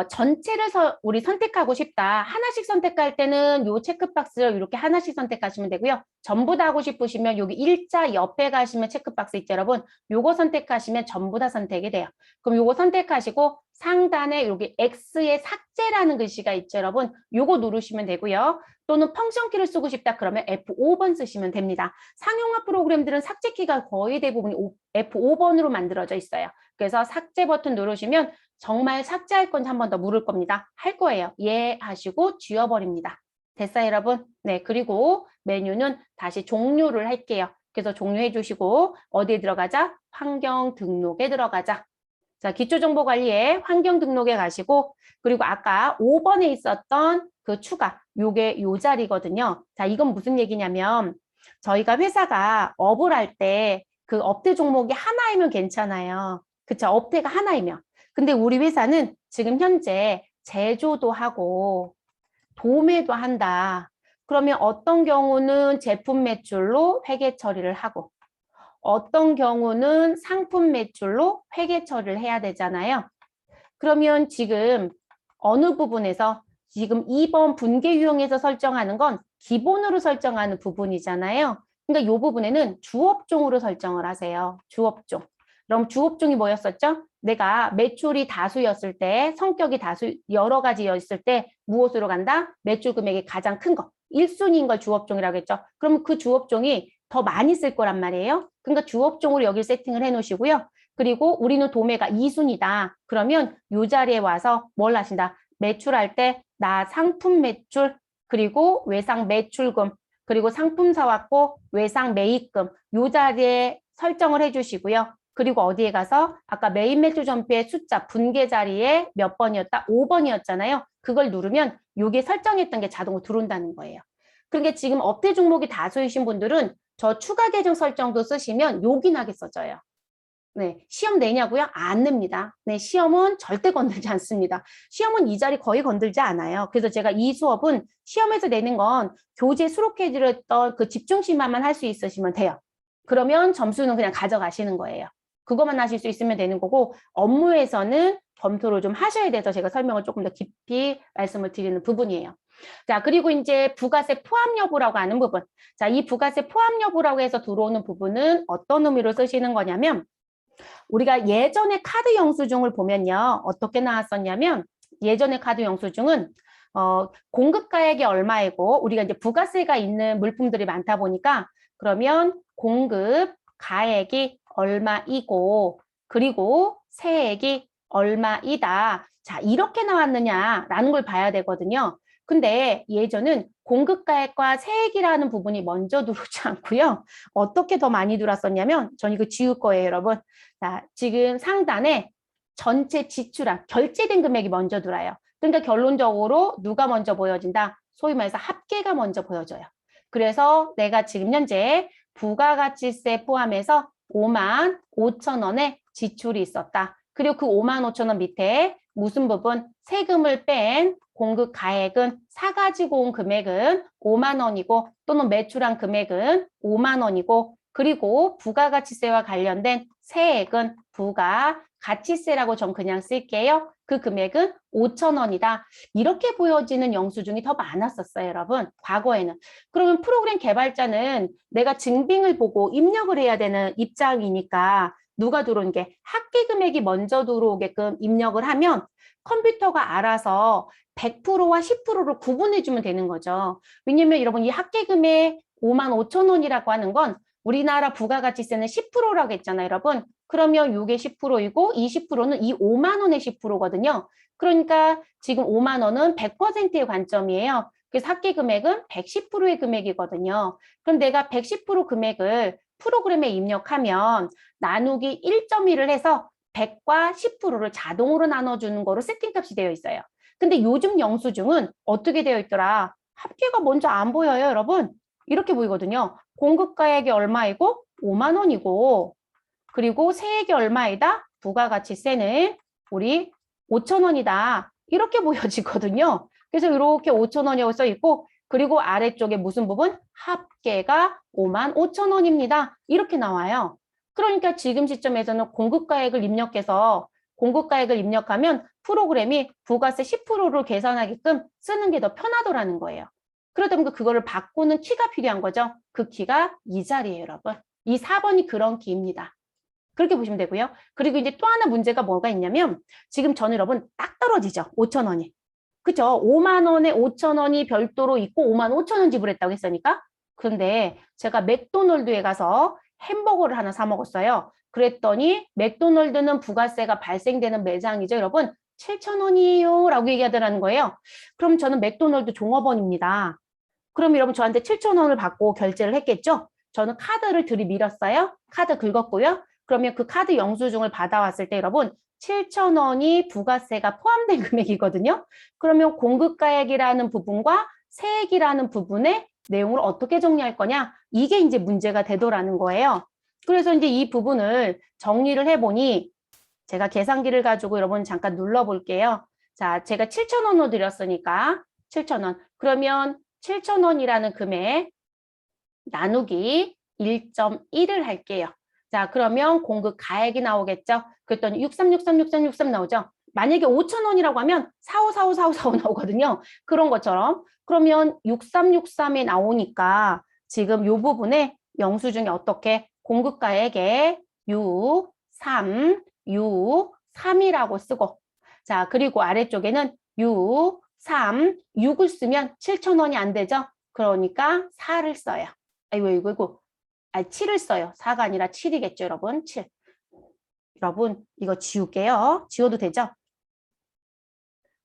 전체를 우리 선택하고 싶다. 하나씩 선택할 때는 요 체크박스를 이렇게 하나씩 선택하시면 되고요. 전부 다 하고 싶으시면 여기 일자 옆에 가시면 체크박스 있죠, 여러분. 요거 선택하시면 전부 다 선택이 돼요. 그럼 요거 선택하시고 상단에 여기 X의 삭제라는 글씨가 있죠, 여러분. 요거 누르시면 되고요. 또는 펑션 키를 쓰고 싶다 그러면 F5번 쓰시면 됩니다. 상용화 프로그램들은 삭제 키가 거의 대부분 F5번으로 만들어져 있어요. 그래서 삭제 버튼 누르시면 정말 삭제할 건지 한 번 더 물을 겁니다. 할 거예요. 예 하시고 지워버립니다. 됐어요, 여러분? 네, 그리고 메뉴는 다시 종료를 할게요. 그래서 종료해 주시고 어디에 들어가자? 환경 등록에 들어가자. 자, 기초정보관리에 환경 등록에 가시고 그리고 아까 5번에 있었던 그 추가 요게 요 자리거든요. 자, 이건 무슨 얘기냐면 저희가 회사가 업을 할 때 그 업태 종목이 하나이면 괜찮아요. 그쵸? 업태가 하나이면. 근데 우리 회사는 지금 현재 제조도 하고 도매도 한다. 그러면 어떤 경우는 제품 매출로 회계 처리를 하고 어떤 경우는 상품 매출로 회계 처리를 해야 되잖아요. 그러면 지금 어느 부분에서 지금 2번 분계 유형에서 설정하는 건 기본으로 설정하는 부분이잖아요. 그러니까 이 부분에는 주업종으로 설정을 하세요. 주업종. 그럼 주업종이 뭐였었죠? 내가 매출이 다수였을 때, 성격이 다수 여러 가지였을 때 무엇으로 간다? 매출 금액이 가장 큰 거. 1순위인 걸 주업종이라고 했죠. 그러면 그 주업종이 더 많이 쓸 거란 말이에요. 그러니까 주업종으로 여기 세팅을 해 놓으시고요. 그리고 우리는 도매가 2순위다. 그러면 이 자리에 와서 뭘 하신다? 매출할 때 나 상품 매출 그리고 외상 매출금 그리고 상품 사왔고 외상 매입금 이 자리에 설정을 해주시고요. 그리고 어디에 가서 아까 메인 매출 전표의 숫자 분계 자리에 몇 번이었다? 5번이었잖아요. 그걸 누르면 이게 설정했던 게 자동으로 들어온다는 거예요. 그러니까 지금 업태 종목이 다수이신 분들은 저 추가 계정 설정도 쓰시면 요긴하게 써져요. 네, 시험 내냐고요? 안 냅니다. 네, 시험은 절대 건들지 않습니다. 시험은 이 자리 거의 건들지 않아요. 그래서 제가 이 수업은 시험에서 내는 건 교재 수록해드렸던 그 집중심만만 할 수 있으시면 돼요. 그러면 점수는 그냥 가져가시는 거예요. 그것만 하실 수 있으면 되는 거고 업무에서는 검토를 좀 하셔야 돼서 제가 설명을 조금 더 깊이 말씀을 드리는 부분이에요. 자, 그리고 이제 부가세 포함 여부라고 하는 부분. 자, 이 부가세 포함 여부라고 해서 들어오는 부분은 어떤 의미로 쓰시는 거냐면 우리가 예전에 카드 영수증을 보면요. 어떻게 나왔었냐면 예전에 카드 영수증은 공급가액이 얼마이고 우리가 이제 부가세가 있는 물품들이 많다 보니까 그러면 공급 가액이 얼마이고 그리고 세액이 얼마이다. 자, 이렇게 나왔느냐라는 걸 봐야 되거든요. 근데 예전은 공급가액과 세액이라는 부분이 먼저 들어오지 않고요. 어떻게 더 많이 들어왔었냐면 전 이거 지울 거예요, 여러분. 자, 지금 상단에 전체 지출한 결제된 금액이 먼저 들어와요. 그러니까 결론적으로 누가 먼저 보여진다? 소위 말해서 합계가 먼저 보여져요. 그래서 내가 지금 현재 부가가치세 포함해서 5만 5천 원의 지출이 있었다. 그리고 그 5만 5천 원 밑에 무슨 부분? 세금을 뺀 공급 가액은 사가지고 온 금액은 5만 원이고 또는 매출한 금액은 5만 원이고 그리고 부가가치세와 관련된 세액은 부가가치세라고 전 그냥 쓸게요. 그 금액은 5천 원이다. 이렇게 보여지는 영수증이 더 많았었어요, 여러분. 과거에는. 그러면 프로그램 개발자는 내가 증빙을 보고 입력을 해야 되는 입장이니까 누가 들어온 게 합계 금액이 먼저 들어오게끔 입력을 하면 컴퓨터가 알아서 100%와 10%를 구분해주면 되는 거죠. 왜냐면 여러분 이 합계 금액 5만 5천 원이라고 하는 건 우리나라 부가가치세는 10%라고 했잖아요, 여러분. 그러면 이게 10%이고 이 10%는 이 5만 원의 10%거든요. 그러니까 지금 5만 원은 100%의 관점이에요. 그래서 합계 금액은 110%의 금액이거든요. 그럼 내가 110% 금액을 프로그램에 입력하면 나누기 1.1을 해서 100과 10%를 자동으로 나눠주는 거로 세팅값이 되어 있어요. 근데 요즘 영수증은 어떻게 되어 있더라? 합계가 먼저 안 보여요, 여러분. 이렇게 보이거든요. 공급가액이 얼마이고 5만 원이고 그리고 세액이 얼마이다? 부가가치세는 우리 5천 원이다. 이렇게 보여지거든요. 그래서 이렇게 5천 원이라고 써 있고 그리고 아래쪽에 무슨 부분? 합계가 5만 5천 원입니다. 이렇게 나와요. 그러니까 지금 시점에서는 공급가액을 입력해서 공급가액을 입력하면 프로그램이 부가세 10%를 계산하게끔 쓰는 게 더 편하더라는 거예요. 그러다 보니까 그거를 바꾸는 키가 필요한 거죠. 그 키가 이 자리예요, 여러분. 이 4번이 그런 키입니다. 그렇게 보시면 되고요. 그리고 이제 또 하나 문제가 뭐가 있냐면 지금 저는 여러분 딱 떨어지죠. 5천 원이. 그죠? 5만 원에 5천 원이 별도로 있고 5만 5천 원 지불했다고 했으니까. 그런데 제가 맥도널드에 가서 햄버거를 하나 사 먹었어요. 그랬더니 맥도널드는 부가세가 발생되는 매장이죠, 여러분. 7천 원이에요 라고 얘기하더라는 거예요. 그럼 저는 맥도널드 종업원입니다. 그럼 여러분 저한테 7천 원을 받고 결제를 했겠죠? 저는 카드를 들이밀었어요. 카드 긁었고요. 그러면 그 카드 영수증을 받아왔을 때 여러분 7천 원이 부가세가 포함된 금액이거든요. 그러면 공급가액이라는 부분과 세액이라는 부분의 내용을 어떻게 정리할 거냐? 이게 이제 문제가 되더라는 거예요. 그래서 이제 이 부분을 정리를 해보니 제가 계산기를 가지고 여러분 잠깐 눌러볼게요. 자, 제가 7천 원을 드렸으니까 7천 원. 그러면 7천 원이라는 금액 나누기 1.1을 할게요. 자, 그러면 공급 가액이 나오겠죠? 그랬더니 63636363 나오죠? 만약에 5천 원이라고 하면 45454545 나오거든요. 그런 것처럼. 그러면 6363이 나오니까 지금 이 부분에 영수증에 어떻게 공급가액에 6, 3, 6, 3이라고 쓰고 자, 그리고 아래쪽에는 6, 3, 6을 쓰면 7천 원이 안 되죠? 그러니까 4를 써요. 아이고. 7을 써요. 4가 아니라 7이겠죠, 여러분. 7. 여러분, 이거 지울게요. 지워도 되죠?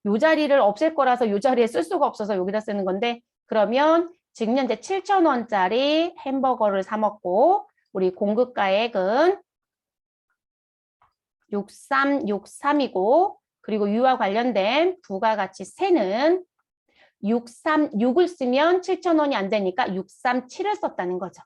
요 자리를 없앨 거라서 요 자리에 쓸 수가 없어서 여기다 쓰는 건데, 그러면 지금 현재 7천 원짜리 햄버거를 사 먹고, 우리 공급가액은 6363이고, 그리고 이와 관련된 부가가치세는 636을 쓰면 7천 원이 안 되니까 637을 썼다는 거죠.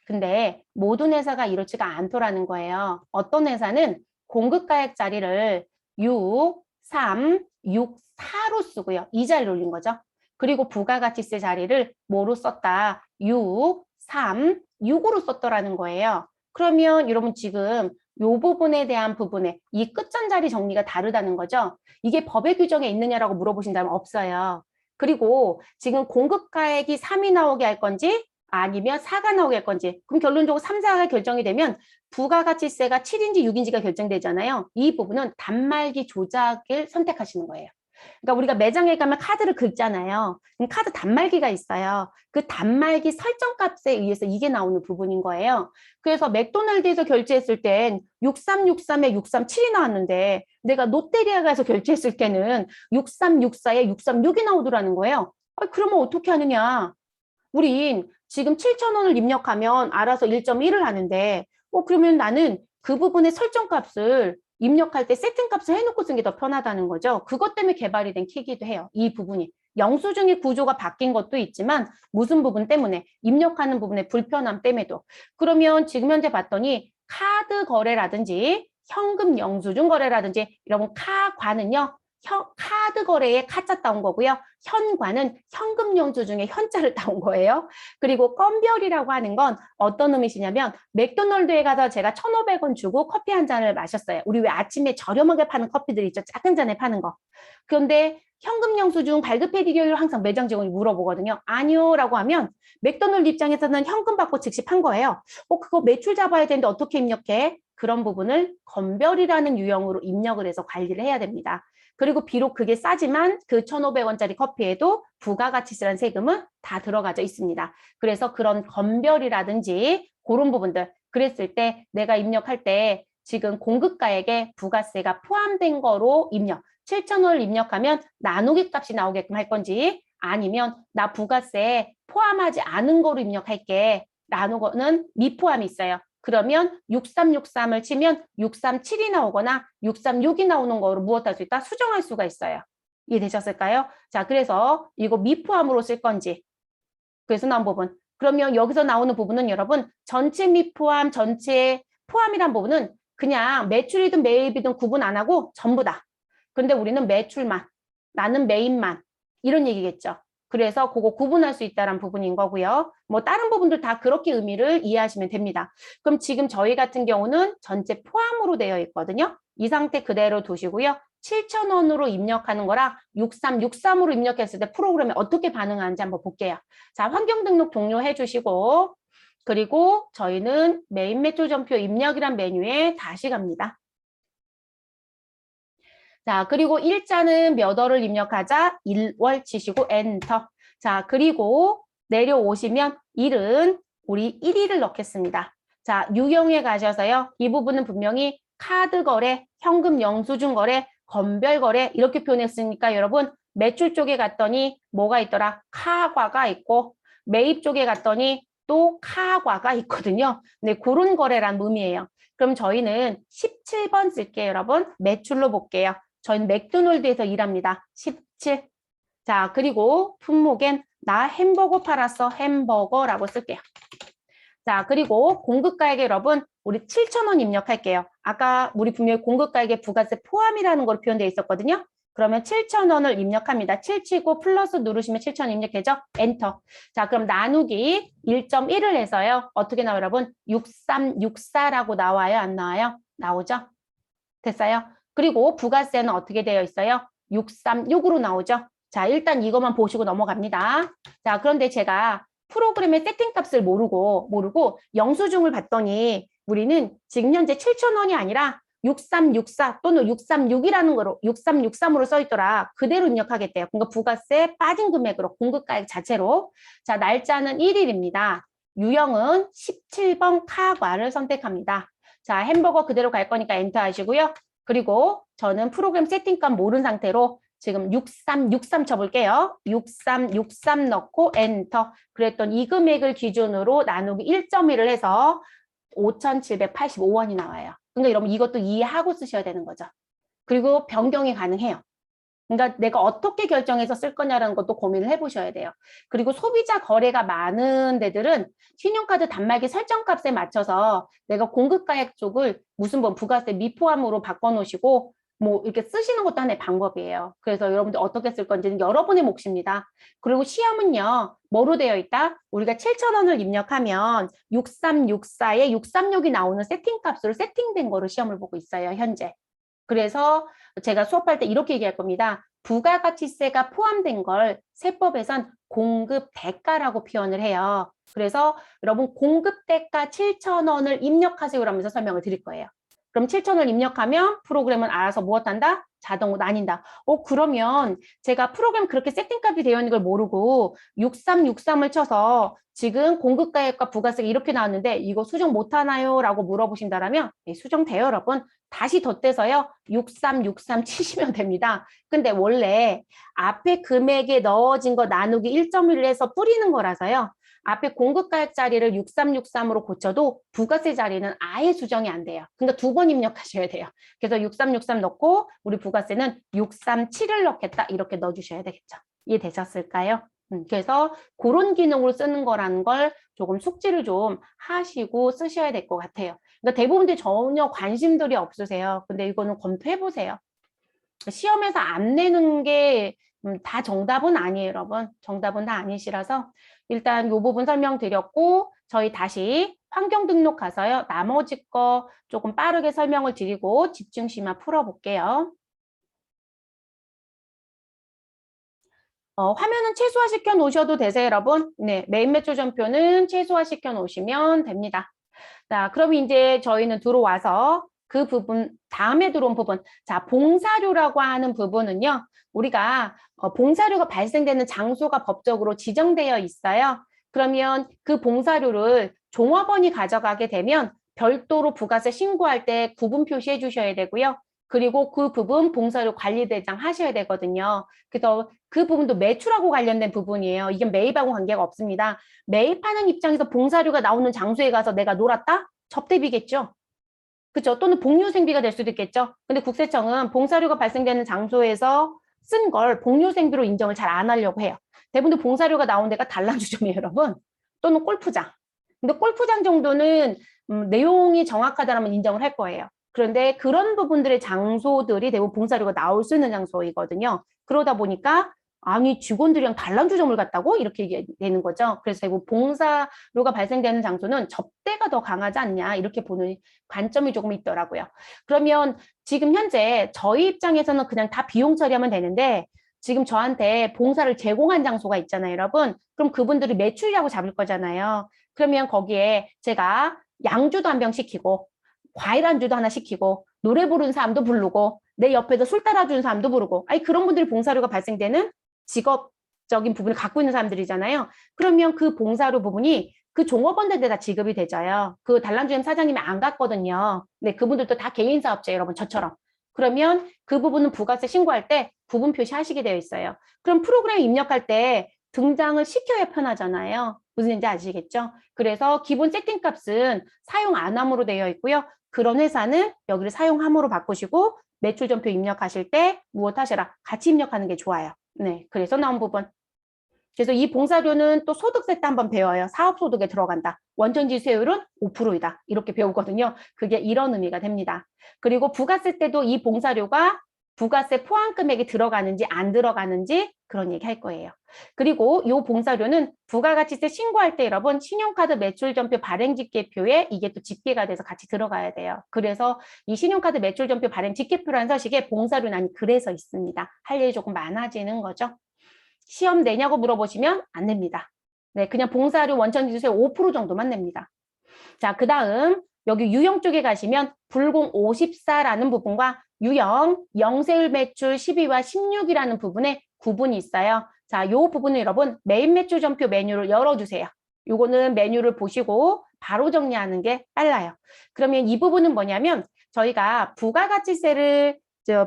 근데 모든 회사가 이렇지가 않더라는 거예요. 어떤 회사는 공급가액 자리를 6, 3, 6, 4로 쓰고요. 이 자리를 올린 거죠. 그리고 부가가치세 자리를 뭐로 썼다? 6, 3, 6으로 썼더라는 거예요. 그러면 여러분 지금 이 부분에 대한 부분에 이 끝전자리 정리가 다르다는 거죠. 이게 법의 규정에 있느냐라고 물어보신다면 없어요. 그리고 지금 공급가액이 3이 나오게 할 건지 아니면 4가 나오게 할 건지 그럼 결론적으로 3, 4가 결정이 되면 부가가치세가 7인지 6인지가 결정되잖아요. 이 부분은 단말기 조작을 선택하시는 거예요. 그러니까 우리가 매장에 가면 카드를 긁잖아요. 그럼 카드 단말기가 있어요. 그 단말기 설정값에 의해서 이게 나오는 부분인 거예요. 그래서 맥도날드에서 결제했을 땐 6363에 637이 나왔는데 내가 롯데리아 가서 결제했을 때는 6364에 636이 나오더라는 거예요. 그러면 어떻게 하느냐? 우린 지금 7천 원을 입력하면 알아서 1.1을 하는데 그러면 나는 그 부분의 설정값을 입력할 때 세팅값을 해놓고 쓴 게 더 편하다는 거죠. 그것 때문에 개발이 된 키기도 해요. 이 부분이. 영수증의 구조가 바뀐 것도 있지만 무슨 부분 때문에 입력하는 부분의 불편함 때문에도. 그러면 지금 현재 봤더니 카드 거래라든지 현금 영수증 거래라든지 여러분 카과는요. 카드 거래에 카자 따온 거고요. 현과는 현금 영수증에 현자를 따온 거예요. 그리고 건별이라고 하는 건 어떤 의미시냐면 맥도날드에 가서 제가 1,500원 주고 커피 한 잔을 마셨어요. 우리 왜 아침에 저렴하게 파는 커피들 있죠? 작은 잔에 파는 거. 그런데 현금 영수증 발급해드려요? 항상 매장 직원이 물어보거든요. 아니요 라고 하면 맥도날드 입장에서는 현금 받고 즉시 판 거예요. 그거 매출 잡아야 되는데 어떻게 입력해? 그런 부분을 건별이라는 유형으로 입력을 해서 관리를 해야 됩니다. 그리고 비록 그게 싸지만 그 1,500원짜리 커피에도 부가가치세라는 세금은 다 들어가져 있습니다. 그래서 그런 건별이라든지 그런 부분들 그랬을 때 내가 입력할 때 지금 공급가액에 부가세가 포함된 거로 입력 7,000원을 입력하면 나누기 값이 나오게끔 할 건지 아니면 나 부가세 포함하지 않은 거로 입력할게 라는 거는 미포함이 있어요. 그러면 6363을 치면 637이 나오거나 636이 나오는 거로 무엇할 수 있다? 수정할 수가 있어요. 이해되셨을까요? 자, 그래서 이거 미포함으로 쓸 건지 그래서 나온 부분. 그러면 여기서 나오는 부분은 여러분 전체 미포함, 전체 포함이란 부분은 그냥 매출이든 매입이든 구분 안 하고 전부 다. 근데 우리는 매출만, 나는 메인만 이런 얘기겠죠. 그래서 그거 구분할 수 있다는 부분인 거고요. 뭐 다른 부분들 다 그렇게 의미를 이해하시면 됩니다. 그럼 지금 저희 같은 경우는 전체 포함으로 되어 있거든요. 이 상태 그대로 두시고요. 7,000원으로 입력하는 거랑 6363으로 입력했을 때 프로그램이 어떻게 반응하는지 한번 볼게요. 자, 환경 등록 종료해 주시고 그리고 저희는 메인 매출 전표 입력이란 메뉴에 다시 갑니다. 자, 그리고 일자는 몇 월을 입력하자? 1월 치시고 엔터. 자, 그리고 내려오시면 일은 우리 1일을 넣겠습니다. 자, 유형에 가셔서요. 이 부분은 분명히 카드 거래, 현금 영수증 거래, 건별 거래 이렇게 표현했으니까 여러분 매출 쪽에 갔더니 뭐가 있더라? 카과가 있고 매입 쪽에 갔더니 또 카과가 있거든요. 네, 그런 거래란 의미예요. 그럼 저희는 17번 쓸게요, 여러분. 매출로 볼게요. 저희는 맥도날드에서 일합니다. 17. 자, 그리고 품목엔 나 햄버거 팔았어. 햄버거라고 쓸게요. 자, 그리고 공급가액 여러분, 우리 7,000원 입력할게요. 아까 우리 분명히 공급가액에 부가세 포함이라는 걸 표현되어 있었거든요. 그러면 7,000원을 입력합니다. 7 치고 플러스 누르시면 7,000원 입력되죠? 엔터. 자, 그럼 나누기 1.1을 해서요. 어떻게 나와요, 여러분? 6364라고 나와요? 안 나와요? 나오죠? 됐어요? 그리고 부가세는 어떻게 되어 있어요? 636으로 나오죠? 자, 일단 이것만 보시고 넘어갑니다. 자, 그런데 제가 프로그램의 세팅값을 모르고 영수증을 봤더니 우리는 지금 현재 7,000원이 아니라 6364 또는 636이라는 거로 6363으로 써 있더라. 그대로 입력하겠대요. 그러니까 부가세 빠진 금액으로 공급가액 자체로. 자, 날짜는 1일입니다. 유형은 17번 카과를 선택합니다. 자, 햄버거 그대로 갈 거니까 엔터 하시고요. 그리고 저는 프로그램 세팅값 모른 상태로 지금 6363 쳐볼게요. 6363 넣고 엔터. 그랬더니 이 금액을 기준으로 나누기 1.1을 해서 5,785원이 나와요. 그러니까 여러분 이것도 이해하고 쓰셔야 되는 거죠. 그리고 변경이 가능해요. 그러니까 내가 어떻게 결정해서 쓸 거냐라는 것도 고민을 해보셔야 돼요. 그리고 소비자 거래가 많은 데들은 신용카드 단말기 설정값에 맞춰서 내가 공급가액 쪽을 무슨 뭐 부가세 미포함으로 바꿔놓으시고 뭐 이렇게 쓰시는 것도 하나의 방법이에요. 그래서 여러분들 어떻게 쓸 건지는 여러분의 몫입니다. 그리고 시험은요. 뭐로 되어 있다? 우리가 7,000원을 입력하면 6364에 636이 나오는 세팅값으로 세팅된 거로 시험을 보고 있어요. 현재. 그래서 제가 수업할 때 이렇게 얘기할 겁니다. 부가가치세가 포함된 걸 세법에선 공급 대가라고 표현을 해요. 그래서 여러분 공급 대가 7,000원을 입력하세요 라면서 설명을 드릴 거예요. 그럼 7,000원을 입력하면 프로그램은 알아서 무엇한다? 자동으로 나뉜다. 그러면 제가 프로그램 그렇게 세팅값이 되어 있는 걸 모르고 6363을 쳐서 지금 공급가액과 부가세가 이렇게 나왔는데 이거 수정 못하나요? 라고 물어보신다면 네, 수정돼요 여러분. 다시 덧대서요. 6363 치시면 됩니다. 근데 원래 앞에 금액에 넣어진 거 나누기 1.1을 해서 뿌리는 거라서요. 앞에 공급가액 자리를 6363으로 고쳐도 부가세 자리는 아예 수정이 안 돼요. 그러니까 두 번 입력하셔야 돼요. 그래서 6363 넣고 우리 부가세는 637을 넣겠다. 이렇게 넣어주셔야 되겠죠. 이해되셨을까요? 그래서 그런 기능으로 쓰는 거라는 걸 조금 숙지를 좀 하시고 쓰셔야 될 것 같아요. 그러니까 대부분들 전혀 관심들이 없으세요. 근데 이거는 검토해 보세요. 시험에서 안 내는 게 다 정답은 아니에요, 여러분. 정답은 다 아니시라서 일단 이 부분 설명드렸고 저희 다시 환경 등록 가서요. 나머지 거 조금 빠르게 설명을 드리고 집중심화 풀어볼게요. 화면은 최소화시켜 놓으셔도 되세요, 여러분. 네, 메인 매출 전표는 최소화시켜 놓으시면 됩니다. 자, 그럼 이제 저희는 들어와서 그 부분, 다음에 들어온 부분. 자, 봉사료라고 하는 부분은요, 우리가 봉사료가 발생되는 장소가 법적으로 지정되어 있어요. 그러면 그 봉사료를 종업원이 가져가게 되면 별도로 부가세 신고할 때 구분 표시해 주셔야 되고요. 그리고 그 부분 봉사료 관리대장 하셔야 되거든요. 그래서 그 부분도 매출하고 관련된 부분이에요. 이게 매입하고 관계가 없습니다. 매입하는 입장에서 봉사료가 나오는 장소에 가서 내가 놀았다? 접대비겠죠. 그렇죠? 또는 복류생비가 될 수도 있겠죠. 근데 국세청은 봉사료가 발생되는 장소에서 쓴 걸 복류생비로 인정을 잘 안 하려고 해요. 대부분 봉사료가 나온 데가 단란주점이에요, 여러분. 또는 골프장. 근데 골프장 정도는 내용이 정확하다면 인정을 할 거예요. 그런데 그런 부분들의 장소들이 대부분 봉사료가 나올 수 있는 장소이거든요. 그러다 보니까 아니 직원들이랑 단란주점을 갔다고? 이렇게 얘기되는 거죠. 그래서 대부분 봉사료가 발생되는 장소는 접대가 더 강하지 않냐 이렇게 보는 관점이 조금 있더라고요. 그러면 지금 현재 저희 입장에서는 그냥 다 비용 처리하면 되는데 지금 저한테 봉사를 제공한 장소가 있잖아요, 여러분. 그럼 그분들이 매출이라고 잡을 거잖아요. 그러면 거기에 제가 양주도 한 병 시키고 과일 안주도 하나 시키고 노래 부르는 사람도 부르고 내 옆에서 술 따라주는 사람도 부르고, 아니 그런 분들이 봉사료가 발생되는 직업적인 부분을 갖고 있는 사람들이잖아요. 그러면 그 봉사료 부분이 그 종업원들한테 다 지급이 되져요. 그 단란주점 사장님이 안 갔거든요. 네, 그분들도 다 개인 사업자 여러분 저처럼. 그러면 그 부분은 부가세 신고할 때 부분 표시하시게 되어 있어요. 그럼 프로그램 입력할 때 등장을 시켜야 편하잖아요. 무슨 얘기인지 아시겠죠? 그래서 기본 세팅값은 사용 안 함으로 되어 있고요. 그런 회사는 여기를 사용함으로 바꾸시고 매출전표 입력하실 때 무엇 하셔라? 같이 입력하는 게 좋아요. 네, 그래서 나온 부분. 그래서 이 봉사료는 또 소득세 때 한번 배워요. 사업소득에 들어간다. 원천지수율은 5%이다. 이렇게 배우거든요. 그게 이런 의미가 됩니다. 그리고 부가세 때도 이 봉사료가 부가세 포함 금액이 들어가는지 안 들어가는지 그런 얘기 할 거예요. 그리고 이 봉사료는 부가가치세 신고할 때 여러분 신용카드 매출전표 발행집계표에 이게 또 집계가 돼서 같이 들어가야 돼요. 그래서 이 신용카드 매출전표 발행집계표라는 서식에 봉사료는 그래서 있습니다. 할 일이 조금 많아지는 거죠. 시험 내냐고 물어보시면 안 냅니다. 네, 그냥 봉사료 원천지수세 5% 정도만 냅니다. 자, 그 다음 여기 유형 쪽에 가시면 불공 54라는 부분과 유형 영세율 매출 12와 16이라는 부분에 구분이 있어요. 자, 요 부분은 여러분 메인 매출 전표 메뉴를 열어주세요. 요거는 메뉴를 보시고 바로 정리하는 게 빨라요. 그러면 이 부분은 뭐냐면 저희가 부가가치세를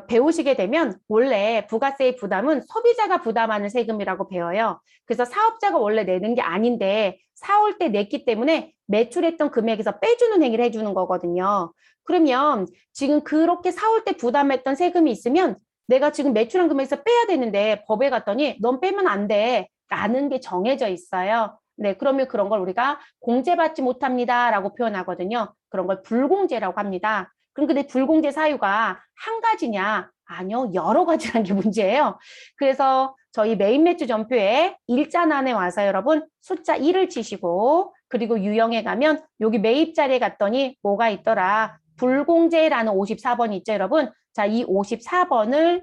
배우시게 되면 원래 부가세의 부담은 소비자가 부담하는 세금이라고 배워요. 그래서 사업자가 원래 내는 게 아닌데 사올 때 냈기 때문에 매출했던 금액에서 빼주는 행위를 해주는 거거든요. 그러면 지금 그렇게 사올 때 부담했던 세금이 있으면 내가 지금 매출한 금액에서 빼야 되는데 법에 갔더니 넌 빼면 안 돼 라는 게 정해져 있어요. 네, 그러면 그런 걸 우리가 공제받지 못합니다 라고 표현하거든요. 그런 걸 불공제라고 합니다. 그럼 근데 불공제 사유가 한 가지냐? 아니요, 여러 가지라는 게 문제예요. 그래서 저희 메인 매출 전표에 일자난에 와서 여러분 숫자 1을 치시고 그리고 유형에 가면 여기 매입 자리에 갔더니 뭐가 있더라? 불공제라는 54번이 있죠, 여러분. 자, 이 54번을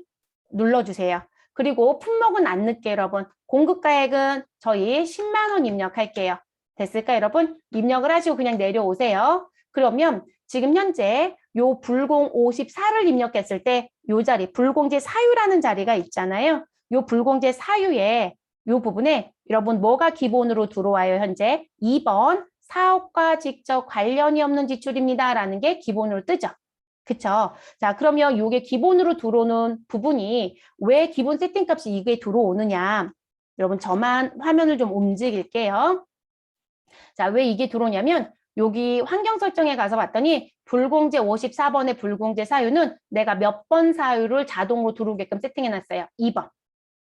눌러주세요. 그리고 품목은 안 넣게 여러분. 공급가액은 저희 10만 원 입력할게요. 됐을까, 여러분? 입력을 하시고 그냥 내려오세요. 그러면 지금 현재 요 불공 54를 입력했을 때 요 자리 불공제 사유라는 자리가 있잖아요. 요 불공제 사유에 요 부분에 여러분 뭐가 기본으로 들어와요? 현재 2번 사업과 직접 관련이 없는 지출입니다. 라는 게 기본으로 뜨죠. 그쵸? 자, 그러면 요게 기본으로 들어오는 부분이 왜 기본 세팅값이 이게 들어오느냐? 여러분 저만 화면을 좀 움직일게요. 자, 왜 이게 들어오냐면 여기 환경 설정에 가서 봤더니 불공제 54번의 불공제 사유는 내가 몇 번 사유를 자동으로 들어오게끔 세팅해놨어요. 2번.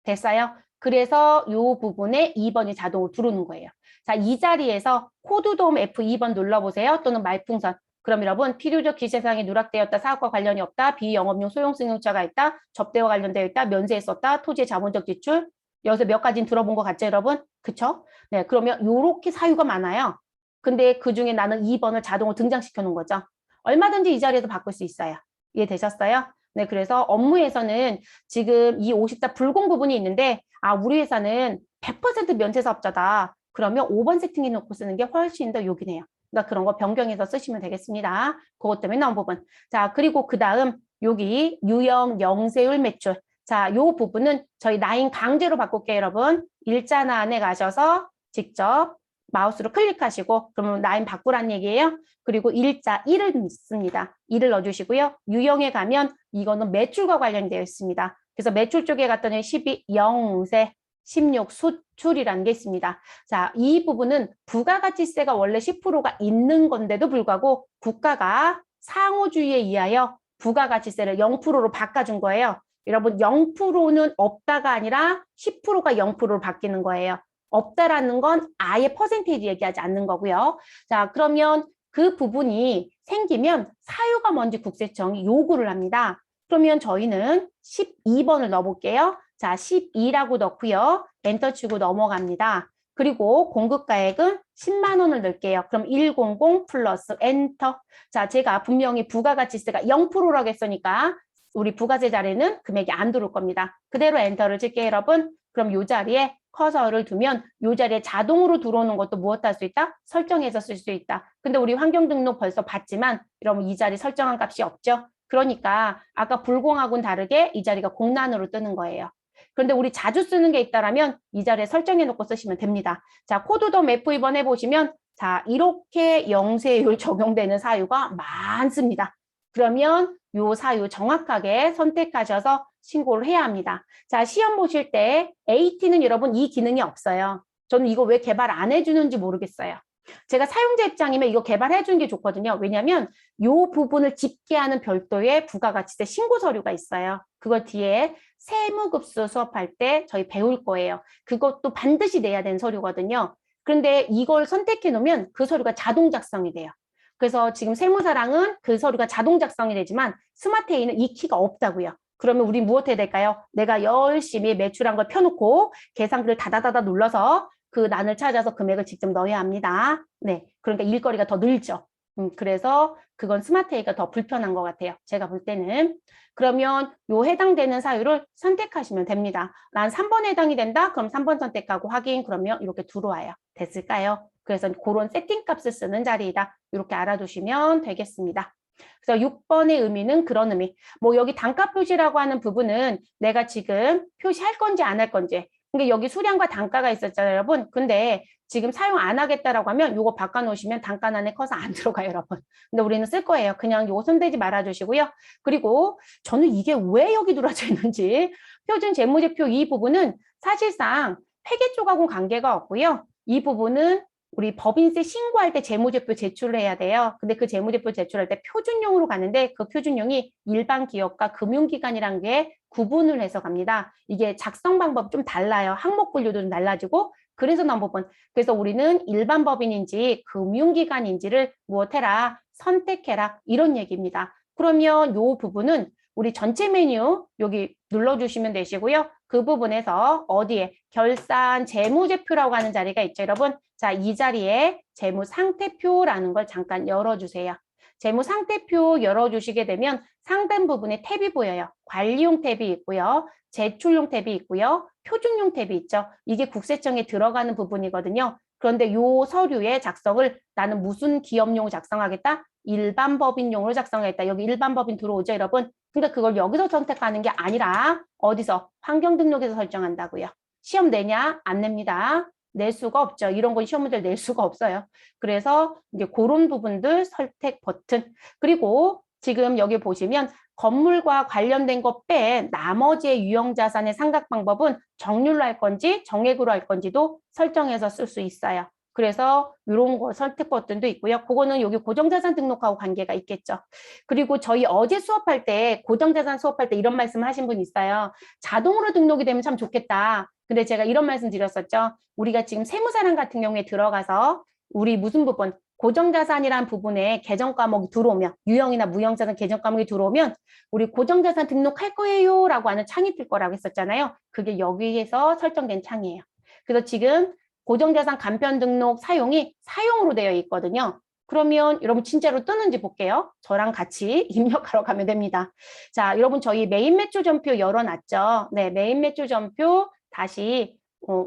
됐어요? 그래서 이 부분에 2번이 자동으로 들어오는 거예요. 자, 이 자리에서 코드 도움 F2번 눌러보세요. 또는 말풍선. 그럼 여러분 필요적 기재사항이 누락되었다. 사업과 관련이 없다. 비영업용 소형승용차가 있다. 접대와 관련되어 있다. 면세했었다. 토지의 자본적 지출. 여기서 몇 가지는 들어본 것 같죠, 여러분? 그쵸? 네, 그러면 요렇게 사유가 많아요. 근데 그중에 나는 2번을 자동으로 등장시켜 놓은 거죠. 얼마든지 이 자리에서 바꿀 수 있어요. 이해되셨어요? 네, 그래서 업무에서는 지금 이 54 불공 부분이 있는데 아, 우리 회사는 100% 면세 사업자다. 그러면 5번 세팅해 놓고 쓰는 게 훨씬 더 요긴해요. 그러니까 그런 거 변경해서 쓰시면 되겠습니다. 그것 때문에 나온 부분. 자, 그리고 그 다음 여기 유형 영세율 매출. 자, 요 부분은 저희 라인 강제로 바꿀게요, 여러분. 일자나 안에 가셔서 직접 마우스로 클릭하시고 그러면 라인 바꾸란 얘기예요. 그리고 일자 1을 넣습니다. 1을 넣어주시고요. 유형에 가면 이거는 매출과 관련되어 있습니다. 그래서 매출 쪽에 갔더니 12 영세 16 수출이라는 게 있습니다. 자, 이 부분은 부가가치세가 원래 10%가 있는 건데도 불구하고 국가가 상호주의에 의하여 부가가치세를 0%로 바꿔준 거예요. 여러분 0%는 없다가 아니라 10%가 0%로 바뀌는 거예요. 없다라는 건 아예 퍼센테이지 얘기하지 않는 거고요. 자, 그러면 그 부분이 생기면 사유가 뭔지 국세청이 요구를 합니다. 그러면 저희는 12번을 넣어볼게요. 자, 12라고 넣고요. 엔터 치고 넘어갑니다. 그리고 공급가액은 10만 원을 넣을게요. 그럼 100 플러스 엔터. 자, 제가 분명히 부가가치세가 0%라고 했으니까 우리 부가세 자리는 금액이 안 들어올 겁니다. 그대로 엔터를 칠게요, 여러분. 그럼 이 자리에 커서를 두면 이 자리에 자동으로 들어오는 것도 무엇 할 수 있다? 설정해서 쓸 수 있다. 근데 우리 환경 등록 벌써 봤지만 여러분 이 자리 설정한 값이 없죠? 그러니까 아까 불공하고는 다르게 이 자리가 공란으로 뜨는 거예요. 그런데 우리 자주 쓰는 게 있다라면 이 자리에 설정해 놓고 쓰시면 됩니다. 자, 코드덤 F2번 해보시면 자, 이렇게 영세율 적용되는 사유가 많습니다. 그러면 요 사유 정확하게 선택하셔서 신고를 해야 합니다. 자, 시험 보실 때 AT는 여러분 이 기능이 없어요. 저는 이거 왜 개발 안 해주는지 모르겠어요. 제가 사용자 입장이면 이거 개발해 주는 게 좋거든요. 왜냐하면 이 부분을 집계하는 별도의 부가가치세 신고 서류가 있어요. 그걸 뒤에 세무급수 수업할 때 저희 배울 거예요. 그것도 반드시 내야 되는 서류거든요. 그런데 이걸 선택해 놓으면 그 서류가 자동 작성이 돼요. 그래서 지금 세무사랑은 그 서류가 자동 작성이 되지만 스마트A는 이 키가 없다고요. 그러면 우리 무엇 해야 될까요? 내가 열심히 매출한 걸 펴놓고 계산기를 다다다다 눌러서 그 난을 찾아서 금액을 직접 넣어야 합니다. 네, 그러니까 일거리가 더 늘죠. 그래서 그건 스마트A가 더 불편한 것 같아요. 제가 볼 때는. 그러면 요 해당되는 사유를 선택하시면 됩니다. 난 3번에 해당이 된다? 그럼 3번 선택하고 확인. 그러면 이렇게 들어와요. 됐을까요? 그래서 그런 세팅 값을 쓰는 자리이다. 이렇게 알아두시면 되겠습니다. 그래서 6번의 의미는 그런 의미. 뭐 여기 단가 표시라고 하는 부분은 내가 지금 표시할 건지 안 할 건지. 그러니까 여기 수량과 단가가 있었잖아요, 여러분. 근데 지금 사용 안 하겠다라고 하면 요거 바꿔놓으시면 단가란에 커서 안 들어가요, 여러분. 근데 우리는 쓸 거예요. 그냥 요거 손대지 말아주시고요. 그리고 저는 이게 왜 여기 들어져 있는지 표준 재무제표 이 부분은 사실상 회계 쪽하고는 관계가 없고요. 이 부분은 우리 법인세 신고할 때 재무제표 제출을 해야 돼요. 근데 그 재무제표 제출할 때 표준용으로 가는데 그 표준용이 일반 기업과 금융기관이란 게 구분을 해서 갑니다. 이게 작성 방법 좀 달라요. 항목 분류도 좀 달라지고 그래서 나온 부분. 그래서 우리는 일반 법인인지 금융기관인지를 무엇해라? 선택해라. 이런 얘기입니다. 그러면 이 부분은 우리 전체 메뉴 여기 눌러주시면 되시고요. 그 부분에서 어디에 결산 재무제표라고 하는 자리가 있죠, 여러분. 자, 이 자리에 재무상태표라는 걸 잠깐 열어주세요. 재무상태표 열어주시게 되면 상단 부분에 탭이 보여요. 관리용 탭이 있고요. 제출용 탭이 있고요. 표준용 탭이 있죠. 이게 국세청에 들어가는 부분이거든요. 그런데 이 서류의 작성을 나는 무슨 기업용 작성하겠다? 일반 법인용으로 작성하겠다. 여기 일반 법인 들어오죠, 여러분? 그러니까 그걸 여기서 선택하는 게 아니라 어디서? 환경등록에서 설정한다고요. 시험 내냐? 안 냅니다. 낼 수가 없죠. 이런 건 시험 문제를 낼 수가 없어요. 그래서 이제 그런 부분들 선택 버튼. 그리고 지금 여기 보시면 건물과 관련된 것 빼 나머지의 유형자산의 상각 방법은 정률로 할 건지 정액으로 할 건지도 설정해서 쓸 수 있어요. 그래서 이런 거 선택 버튼도 있고요. 그거는 여기 고정자산 등록하고 관계가 있겠죠. 그리고 저희 어제 수업할 때 고정자산 수업할 때 이런 말씀 하신 분 있어요. 자동으로 등록이 되면 참 좋겠다. 근데 제가 이런 말씀 드렸었죠. 우리가 지금 세무사랑 같은 경우에 들어가서 우리 무슨 부분 고정자산이란 부분에 계정 과목이 들어오면 유형이나 무형자산 계정 과목이 들어오면 우리 고정자산 등록할 거예요 라고 하는 창이 뜰 거라고 했었잖아요. 그게 여기에서 설정된 창이에요. 그래서 지금 고정자산 간편 등록 사용이 사용으로 되어 있거든요. 그러면 여러분 진짜로 뜨는지 볼게요. 저랑 같이 입력하러 가면 됩니다. 자, 여러분 저희 메인 매출 전표 열어놨죠. 네, 메인 매출 전표 다시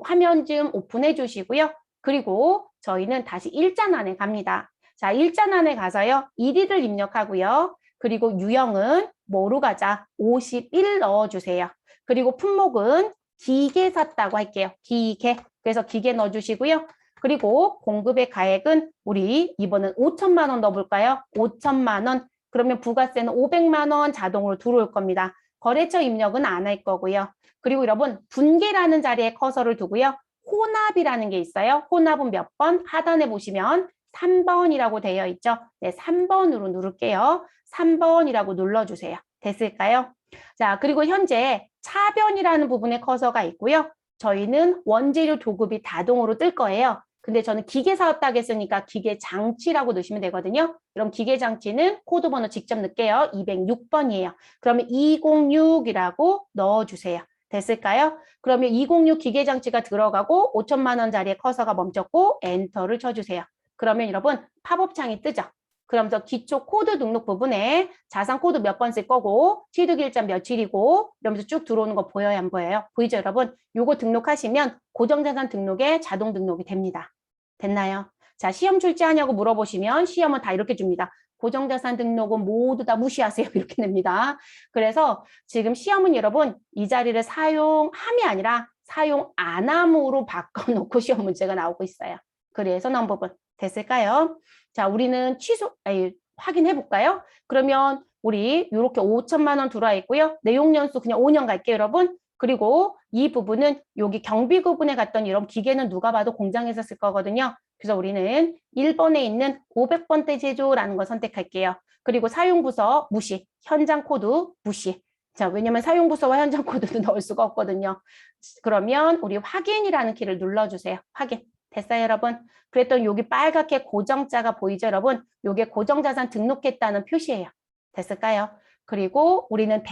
화면 좀 오픈해 주시고요. 그리고 저희는 다시 일자난에 갑니다. 자, 일자난에 가서요. 일일을 입력하고요. 그리고 유형은 뭐로 가자? 51 넣어주세요. 그리고 품목은 기계 샀다고 할게요. 기계. 그래서 기계 넣어주시고요. 그리고 공급의 가액은 우리 이번엔 5천만 원 넣어볼까요? 5천만 원. 그러면 부가세는 500만 원 자동으로 들어올 겁니다. 거래처 입력은 안 할 거고요. 그리고 여러분 분계라는 자리에 커서를 두고요. 혼합이라는 게 있어요. 혼합은 몇 번? 하단에 보시면 3번이라고 되어 있죠. 네, 3번으로 누를게요. 3번이라고 눌러주세요. 됐을까요? 자, 그리고 현재 차변이라는 부분에 커서가 있고요. 저희는 원재료 도급이 자동으로 뜰 거예요. 근데 저는 기계 사업다고 했으니까 기계 장치라고 넣으시면 되거든요. 그럼 기계 장치는 코드 번호 직접 넣을게요. 206번이에요. 그러면 206이라고 넣어주세요. 됐을까요? 그러면 206 기계장치가 들어가고 5천만 원짜리의 커서가 멈췄고 엔터를 쳐주세요. 그러면 여러분 팝업 창이 뜨죠. 그러면서 기초 코드 등록 부분에 자산 코드 몇 번 쓸 거고 취득일자 며칠이고 이러면서 쭉 들어오는 거 보여요, 안 보여요? 보이죠, 여러분? 요거 등록하시면 고정자산 등록에 자동 등록이 됩니다. 됐나요? 자, 시험 출제하냐고 물어보시면 시험은 다 이렇게 줍니다. 고정자산 등록은 모두 다 무시하세요. 이렇게 냅니다. 그래서 지금 시험은 여러분 이 자리를 사용함이 아니라 사용 안 함으로 바꿔놓고 시험 문제가 나오고 있어요. 그래서 나온 부분 됐을까요? 자, 우리는 확인해 볼까요? 그러면 우리 이렇게 5천만 원 들어와 있고요. 내용 연수 그냥 5년 갈게요, 여러분. 그리고 이 부분은 여기 경비 구분에 갔더니 여러분 기계는 누가 봐도 공장에서 쓸 거거든요. 그래서 우리는 1번에 있는 500번대 제조라는 거 선택할게요. 그리고 사용부서 무시, 현장 코드 무시. 자, 왜냐면 사용부서와 현장 코드도 넣을 수가 없거든요. 그러면 우리 확인이라는 키를 눌러주세요. 확인. 됐어요, 여러분? 그랬더니 여기 빨갛게 고정자가 보이죠, 여러분? 이게 고정자산 등록했다는 표시예요. 됐을까요? 그리고 우리는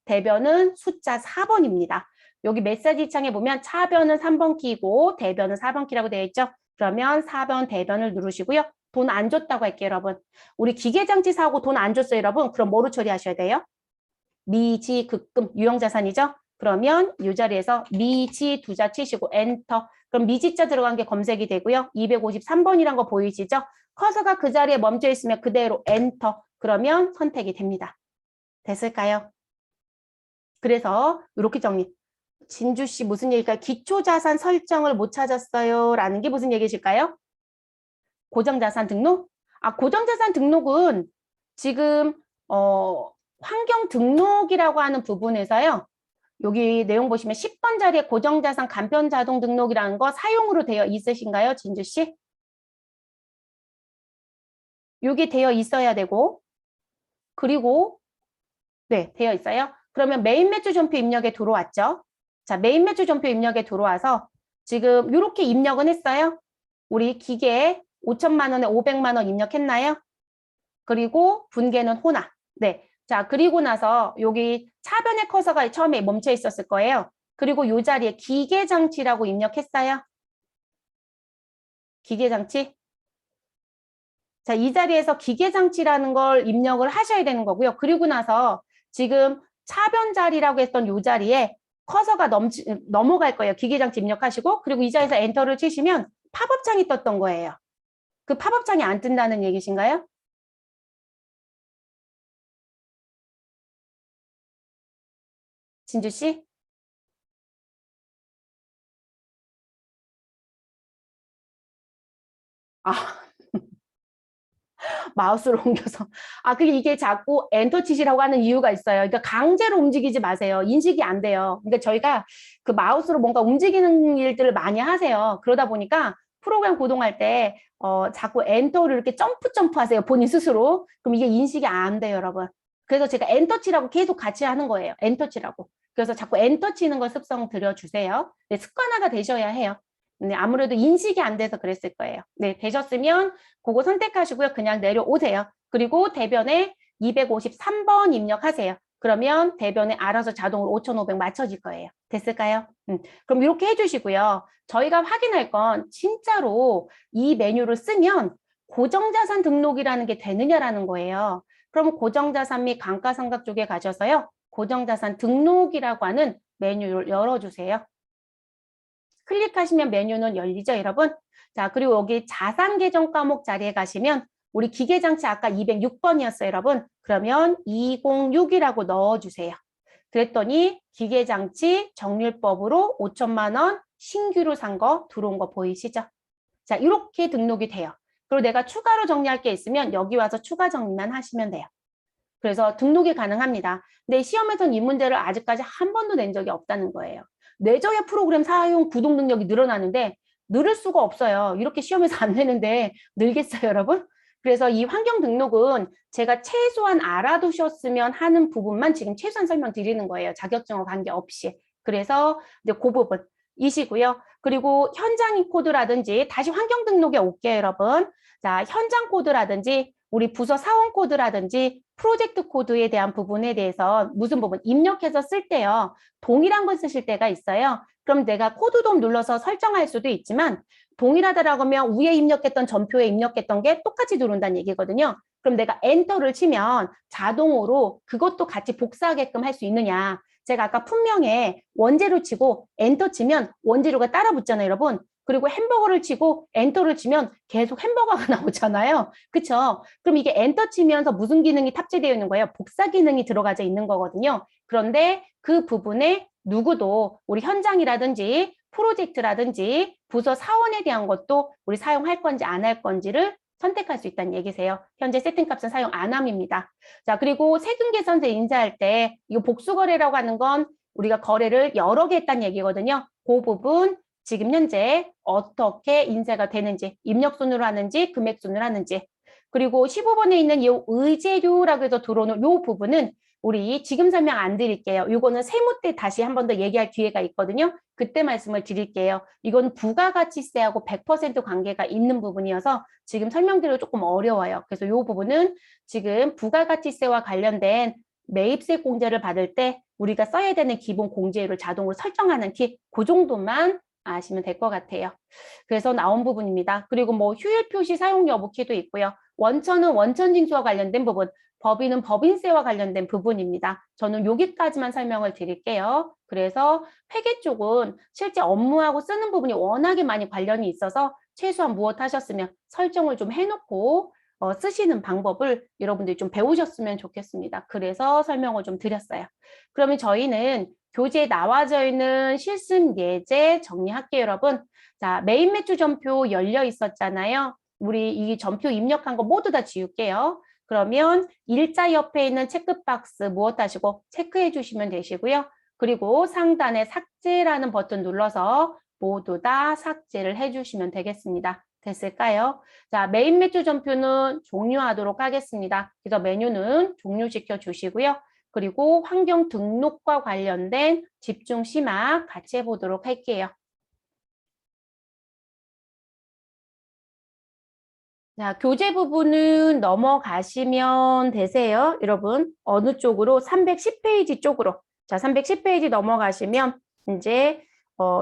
대변은 숫자 4번입니다. 여기 메시지 창에 보면 차변은 3번 키고 대변은 4번 키라고 되어 있죠? 그러면 4번 대변을 누르시고요. 돈 안 줬다고 할게요, 여러분. 우리 기계장치 사고 돈 안 줬어요, 여러분. 그럼 뭐로 처리하셔야 돼요? 미지급금 유형자산이죠? 그러면 이 자리에서 미지 두 자 치시고 엔터. 그럼 미지자 들어간 게 검색이 되고요. 253번이란 거 보이시죠? 커서가 그 자리에 멈춰 있으면 그대로 엔터. 그러면 선택이 됩니다. 됐을까요? 그래서 이렇게 정리. 진주 씨 무슨 얘기일까요? 기초자산 설정을 못 찾았어요. 라는 게 무슨 얘기실까요? 고정자산 등록? 고정자산 등록은 지금 환경 등록이라고 하는 부분에서요. 여기 내용 보시면 10번 자리에 고정자산 간편 자동 등록이라는 거 사용으로 되어 있으신가요? 진주 씨? 여기 되어 있어야 되고 그리고 네, 되어 있어요. 그러면 메인 매출 전표 입력에 들어왔죠. 자, 메인 매출 전표 입력에 들어와서 지금 이렇게 입력은 했어요. 우리 기계에 5천만 원에 500만 원 입력했나요? 그리고 분계는 호나. 네. 자, 그리고 나서 여기 차변의 커서가 처음에 멈춰 있었을 거예요. 그리고 이 자리에 기계장치라고 입력했어요. 기계장치. 자, 이 자리에서 기계장치라는 걸 입력을 하셔야 되는 거고요. 그리고 나서 지금 차변 자리라고 했던 이 자리에 커서가 넘어갈 거예요. 기계장치 입력하시고 그리고 이 자리에서 엔터를 치시면 팝업창이 떴던 거예요. 그 팝업창이 안 뜬다는 얘기신가요? 진주 씨? 마우스를 옮겨서. 그게 이게 자꾸 엔터 치시라고 하는 이유가 있어요. 그러니까 강제로 움직이지 마세요. 인식이 안 돼요. 그러니까 저희가 그 마우스로 뭔가 움직이는 일들을 많이 하세요. 그러다 보니까 프로그램 구동할 때 자꾸 엔터를 이렇게 점프 하세요. 본인 스스로. 그럼 이게 인식이 안 돼요, 여러분. 그래서 제가 엔터 치라고 계속 같이 하는 거예요. 엔터 치라고. 그래서 자꾸 엔터 치는 걸 습성 들여주세요. 네, 습관화가 되셔야 해요. 네, 아무래도 인식이 안 돼서 그랬을 거예요. 네, 되셨으면 그거 선택하시고요. 그냥 내려오세요. 그리고 대변에 253번 입력하세요. 그러면 대변에 알아서 자동으로 5,500 맞춰질 거예요. 됐을까요? 그럼 이렇게 해주시고요. 저희가 확인할 건 진짜로 이 메뉴를 쓰면 고정자산 등록이라는 게 되느냐라는 거예요. 그럼 고정자산 및 감가상각 쪽에 가셔서요. 고정자산 등록이라고 하는 메뉴를 열어주세요. 클릭하시면 메뉴는 열리죠, 여러분? 자, 그리고 여기 자산 계정 과목 자리에 가시면 우리 기계장치 아까 206번이었어요, 여러분. 그러면 206이라고 넣어주세요. 그랬더니 기계장치 정률법으로 5천만 원 신규로 산 거 들어온 거 보이시죠? 자, 이렇게 등록이 돼요. 그리고 내가 추가로 정리할 게 있으면 여기 와서 추가 정리만 하시면 돼요. 그래서 등록이 가능합니다. 근데 시험에서는 이 문제를 아직까지 한 번도 낸 적이 없다는 거예요. 내줘야 프로그램 사용 구독 능력이 늘어나는데 늘을 수가 없어요. 이렇게 시험에서 안 내는데 늘겠어요, 여러분? 그래서 이 환경 등록은 제가 최소한 알아두셨으면 하는 부분만 지금 최소한 설명드리는 거예요. 자격증과 관계없이. 그래서 이제 그 부분이시고요. 그리고 현장 코드라든지 다시 환경 등록에 올게요, 여러분. 자, 현장 코드라든지 우리 부서 사원 코드라든지 프로젝트 코드에 대한 부분에 대해서 무슨 부분 입력해서 쓸 때요. 동일한 걸 쓰실 때가 있어요. 그럼 내가 코드 돔 눌러서 설정할 수도 있지만 동일하다라고 하면 위에 입력했던 전표에 입력했던 게 똑같이 들어온다는 얘기거든요. 그럼 내가 엔터를 치면 자동으로 그것도 같이 복사하게끔 할 수 있느냐. 제가 아까 분명히 원재료 치고 엔터 치면 원재료가 따라 붙잖아요, 여러분. 그리고 햄버거를 치고 엔터를 치면 계속 햄버거가 나오잖아요. 그쵸? 그럼 이게 엔터 치면서 무슨 기능이 탑재되어 있는 거예요? 복사 기능이 들어가져 있는 거거든요. 그런데 그 부분에 누구도 우리 현장이라든지 프로젝트라든지 부서 사원에 대한 것도 우리 사용할 건지 안 할 건지를 선택할 수 있다는 얘기세요. 현재 세팅값은 사용 안 함입니다. 자, 그리고 세금계산서 인쇄할 때 이거 복수거래라고 하는 건 우리가 거래를 여러 개 했다는 얘기거든요. 그 부분 지금 현재 어떻게 인쇄가 되는지, 입력순으로 하는지, 금액순으로 하는지. 그리고 15번에 있는 이 의제료라고 해서 들어오는 이 부분은 우리 지금 설명 안 드릴게요. 이거는 세무 때 다시 한 번 더 얘기할 기회가 있거든요. 그때 말씀을 드릴게요. 이건 부가가치세하고 100% 관계가 있는 부분이어서 지금 설명드리기 조금 어려워요. 그래서 이 부분은 지금 부가가치세와 관련된 매입세 공제를 받을 때 우리가 써야 되는 기본 공제율을 자동으로 설정하는 키, 그 정도만 아시면 될 것 같아요. 그래서 나온 부분입니다. 그리고 뭐 휴일 표시 사용 여부 키도 있고요. 원천은 원천징수와 관련된 부분, 법인은 법인세와 관련된 부분입니다. 저는 여기까지만 설명을 드릴게요. 그래서 회계 쪽은 실제 업무하고 쓰는 부분이 워낙에 많이 관련이 있어서 최소한 무엇 하셨으면 설정을 좀 해놓고 쓰시는 방법을 여러분들이 좀 배우셨으면 좋겠습니다. 그래서 설명을 좀 드렸어요. 그러면 저희는 교재에 나와져 있는 실습 예제 정리할게요, 여러분. 자, 메인 매출 전표 열려 있었잖아요. 우리 이 전표 입력한 거 모두 다 지울게요. 그러면 일자 옆에 있는 체크박스 무엇 하시고 체크해 주시면 되시고요. 그리고 상단에 삭제라는 버튼 눌러서 모두 다 삭제를 해주시면 되겠습니다. 됐을까요? 자, 메인 매출 전표는 종료하도록 하겠습니다. 그래서 메뉴는 종료시켜 주시고요. 그리고 환경 등록과 관련된 집중 심화 같이 해보도록 할게요. 자, 교재 부분은 넘어가시면 되세요. 여러분, 어느 쪽으로? 310페이지 쪽으로. 자, 310페이지 넘어가시면 이제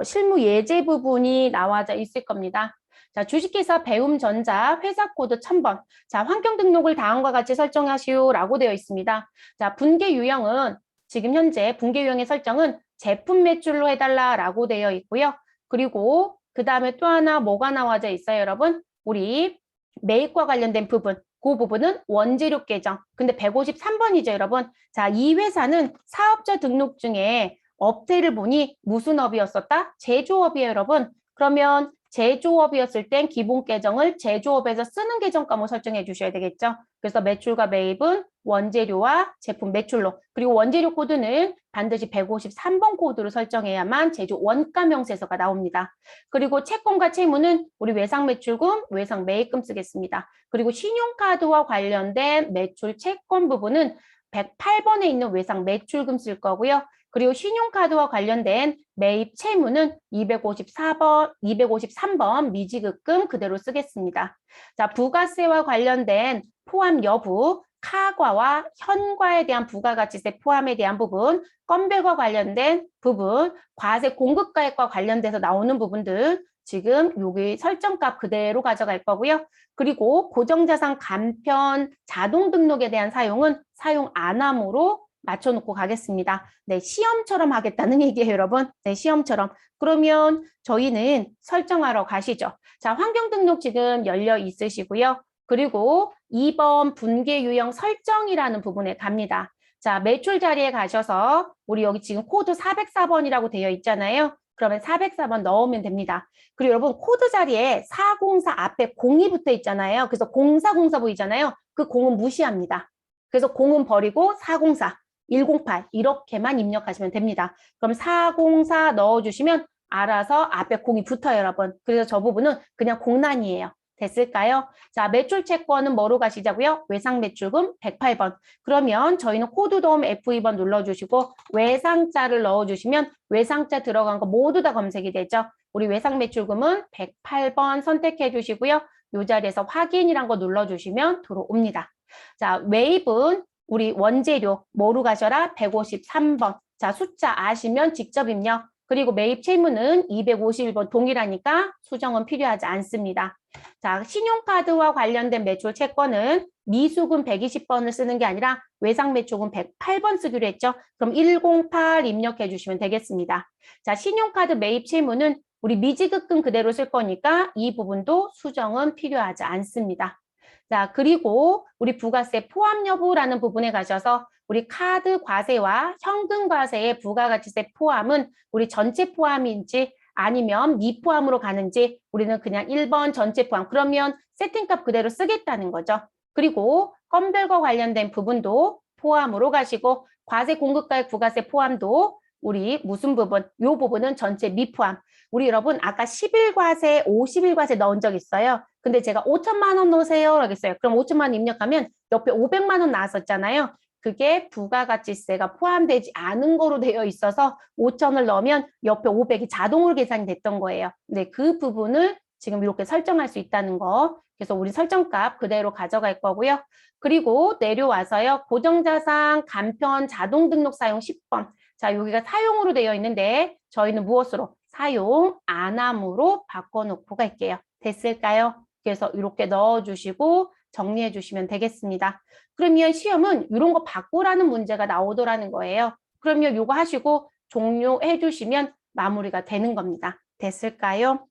실무 예제 부분이 나와져 있을 겁니다. 자, 주식회사 배움전자 회사 코드 1000번. 자, 환경 등록을 다음과 같이 설정하시오라고 되어 있습니다. 자, 분계 유형은 지금 현재 분계 유형의 설정은 제품 매출로 해달라라고 되어 있고요. 그리고 그 다음에 또 하나 뭐가 나와져 있어요, 여러분? 우리 매입과 관련된 부분, 그 부분은 원재료 계정. 근데 153번이죠, 여러분. 자, 이 회사는 사업자 등록 중에 업태를 보니 무슨 업이었었다? 제조업이에요, 여러분. 그러면 제조업이었을 땐 기본 계정을 제조업에서 쓰는 계정 과목 설정해 주셔야 되겠죠. 그래서 매출과 매입은 원재료와 제품 매출로. 그리고 원재료 코드는 반드시 153번 코드로 설정해야만 제조 원가 명세서가 나옵니다. 그리고 채권과 채무는 우리 외상 매출금, 외상 매입금 쓰겠습니다. 그리고 신용카드와 관련된 매출 채권 부분은 108번에 있는 외상 매출금 쓸 거고요. 그리고 신용카드와 관련된 매입 채무는 253번 미지급금 그대로 쓰겠습니다. 자, 부가세와 관련된 포함 여부, 카과와 현과에 대한 부가가치세 포함에 대한 부분, 건배과 관련된 부분, 과세 공급가액과 관련돼서 나오는 부분들 지금 여기 설정값 그대로 가져갈 거고요. 그리고 고정자산 간편 자동 등록에 대한 사용은 사용 안 함으로 맞춰놓고 가겠습니다. 네, 시험처럼 하겠다는 얘기예요, 여러분. 네, 시험처럼. 그러면 저희는 설정하러 가시죠. 자, 환경 등록 지금 열려 있으시고요. 그리고 2번 분계 유형 설정이라는 부분에 갑니다. 자, 매출 자리에 가셔서 우리 여기 지금 코드 404번이라고 되어 있잖아요. 그러면 404번 넣으면 됩니다. 그리고 여러분 코드 자리에 404 앞에 0이 붙어 있잖아요. 그래서 0404 보이잖아요. 그 0은 무시합니다. 그래서 0은 버리고 404, 108 이렇게만 입력하시면 됩니다. 그럼 404 넣어주시면 알아서 앞에 0이 붙어요, 여러분. 그래서 저 부분은 그냥 공란이에요. 됐을까요? 자, 매출 채권은 뭐로 가시자고요? 외상 매출금 108번. 그러면 저희는 코드 도움 F2번 눌러주시고 외상자를 넣어주시면 외상자 들어간 거 모두 다 검색이 되죠. 우리 외상 매출금은 108번 선택해 주시고요. 이 자리에서 확인이란 거 눌러주시면 들어옵니다. 자, 매입은 우리 원재료 뭐로 가셔라? 153번. 자, 숫자 아시면 직접 입력. 그리고 매입 채무는 251번 동일하니까 수정은 필요하지 않습니다. 자, 신용카드와 관련된 매출 채권은 미수금 120번을 쓰는 게 아니라 외상 매출금 108번 쓰기로 했죠. 그럼 108 입력해 주시면 되겠습니다. 자, 신용카드 매입 채무는 우리 미지급금 그대로 쓸 거니까 이 부분도 수정은 필요하지 않습니다. 자, 그리고 우리 부가세 포함 여부라는 부분에 가셔서 우리 카드 과세와 현금 과세의 부가가치세 포함은 우리 전체 포함인지 아니면 미포함으로 가는지 우리는 그냥 1번 전체 포함. 그러면 세팅값 그대로 쓰겠다는 거죠. 그리고 건별과 관련된 부분도 포함으로 가시고 과세 공급가액 부가세 포함도 우리 무슨 부분? 요 부분은 전체 미포함. 우리 여러분 아까 10일 과세, 50일 과세 넣은 적 있어요. 근데 제가 5천만 원 넣으세요. 라겠어요. 그럼 5천만 원 입력하면 옆에 500만 원 나왔었잖아요. 그게 부가가치세가 포함되지 않은 거로 되어 있어서 5천을 넣으면 옆에 500이 자동으로 계산이 됐던 거예요. 네, 그 부분을 지금 이렇게 설정할 수 있다는 거. 그래서 우리 설정값 그대로 가져갈 거고요. 그리고 내려와서요. 고정자산 간편 자동 등록 사용 10번. 자, 여기가 사용으로 되어 있는데 저희는 무엇으로? 사용 안 함으로 바꿔놓고 갈게요. 됐을까요? 그래서 이렇게 넣어주시고 정리해 주시면 되겠습니다. 그러면 시험은 이런 거 바꾸라는 문제가 나오더라는 거예요. 그러면 이거 하시고 종료해 주시면 마무리가 되는 겁니다. 됐을까요?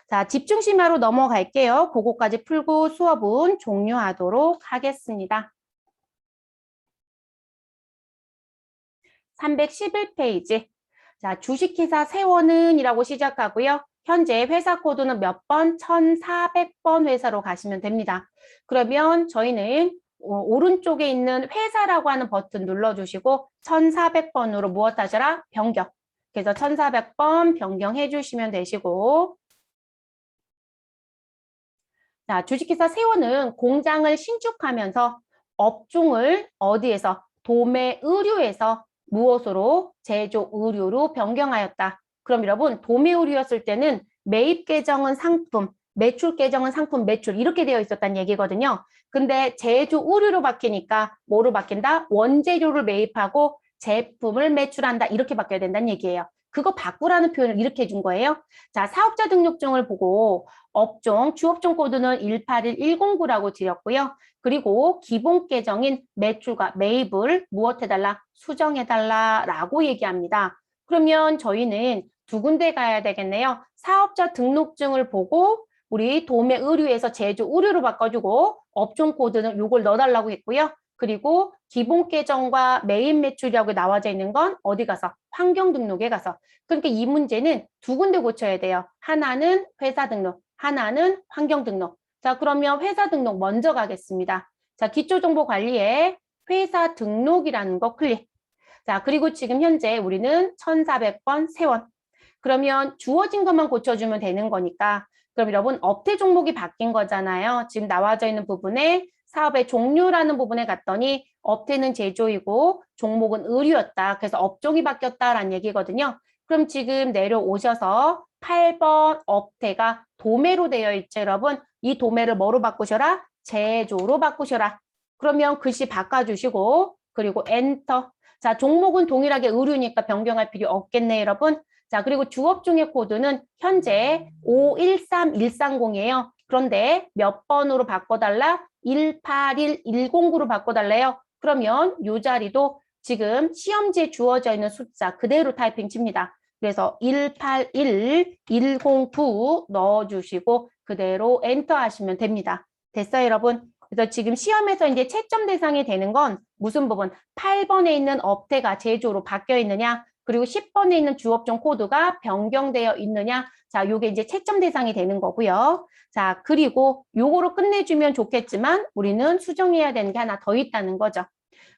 자, 집중심화로 넘어갈게요. 그거까지 풀고 수업은 종료하도록 하겠습니다. 311페이지. 자, 주식회사 세원은 이라고 시작하고요. 현재 회사 코드는 몇 번? 1400번 회사로 가시면 됩니다. 그러면 저희는 오른쪽에 있는 회사라고 하는 버튼 눌러주시고 1400번으로 무엇 하셔라? 변경. 그래서 1400번 변경해 주시면 되시고 자, 주식회사 세원은 공장을 신축하면서 업종을 어디에서? 도매 의류에서 무엇으로? 제조 의류로 변경하였다. 그럼 여러분 도매 의류였을 때는 매입 계정은 상품, 매출 계정은 상품, 매출 이렇게 되어 있었다는 얘기거든요. 근데 제조 의류로 바뀌니까 뭐로 바뀐다? 원재료를 매입하고 제품을 매출한다. 이렇게 바뀌어야 된다는 얘기예요. 그거 바꾸라는 표현을 이렇게 해준 거예요. 자, 사업자 등록증을 보고 업종, 주업종 코드는 181109라고 드렸고요. 그리고 기본 계정인 매출과 매입을 무엇 해달라? 수정해달라라고 얘기합니다. 그러면 저희는 두 군데 가야 되겠네요. 사업자 등록증을 보고 우리 도매 의류에서 제조 의류로 바꿔주고 업종 코드는 이걸 넣어달라고 했고요. 그리고 기본 계정과 매입 매출이라고 나와져 있는 건 어디 가서? 환경 등록에 가서. 그러니까 이 문제는 두 군데 고쳐야 돼요. 하나는 회사 등록, 하나는 환경 등록. 자, 그러면 회사 등록 먼저 가겠습니다. 자, 기초정보관리에 회사 등록이라는 거 클릭. 자, 그리고 지금 현재 우리는 1400번 세원. 그러면 주어진 것만 고쳐주면 되는 거니까 그럼 여러분 업태 종목이 바뀐 거잖아요. 지금 나와져 있는 부분에 사업의 종류라는 부분에 갔더니 업태는 제조이고 종목은 의류였다. 그래서 업종이 바뀌었다라는 얘기거든요. 그럼 지금 내려오셔서 8번 업태가 도매로 되어 있죠, 여러분. 이 도매를 뭐로 바꾸셔라? 제조로 바꾸셔라. 그러면 글씨 바꿔주시고 그리고 엔터. 자, 종목은 동일하게 의류니까 변경할 필요 없겠네, 여러분. 자, 그리고 주업종의 코드는 현재 513130이에요. 그런데 몇 번으로 바꿔달라? 181109로 바꿔달래요. 그러면 이 자리도 지금 시험지에 주어져 있는 숫자 그대로 타이핑 칩니다. 그래서 181109 넣어주시고 그대로 엔터 하시면 됩니다. 됐어요, 여러분? 그래서 지금 시험에서 이제 채점 대상이 되는 건 무슨 부분? 8번에 있는 업태가 제조로 바뀌어 있느냐? 그리고 10번에 있는 주업종 코드가 변경되어 있느냐? 자, 요게 이제 채점 대상이 되는 거고요. 자, 그리고 요거로 끝내주면 좋겠지만 우리는 수정해야 되는 게 하나 더 있다는 거죠.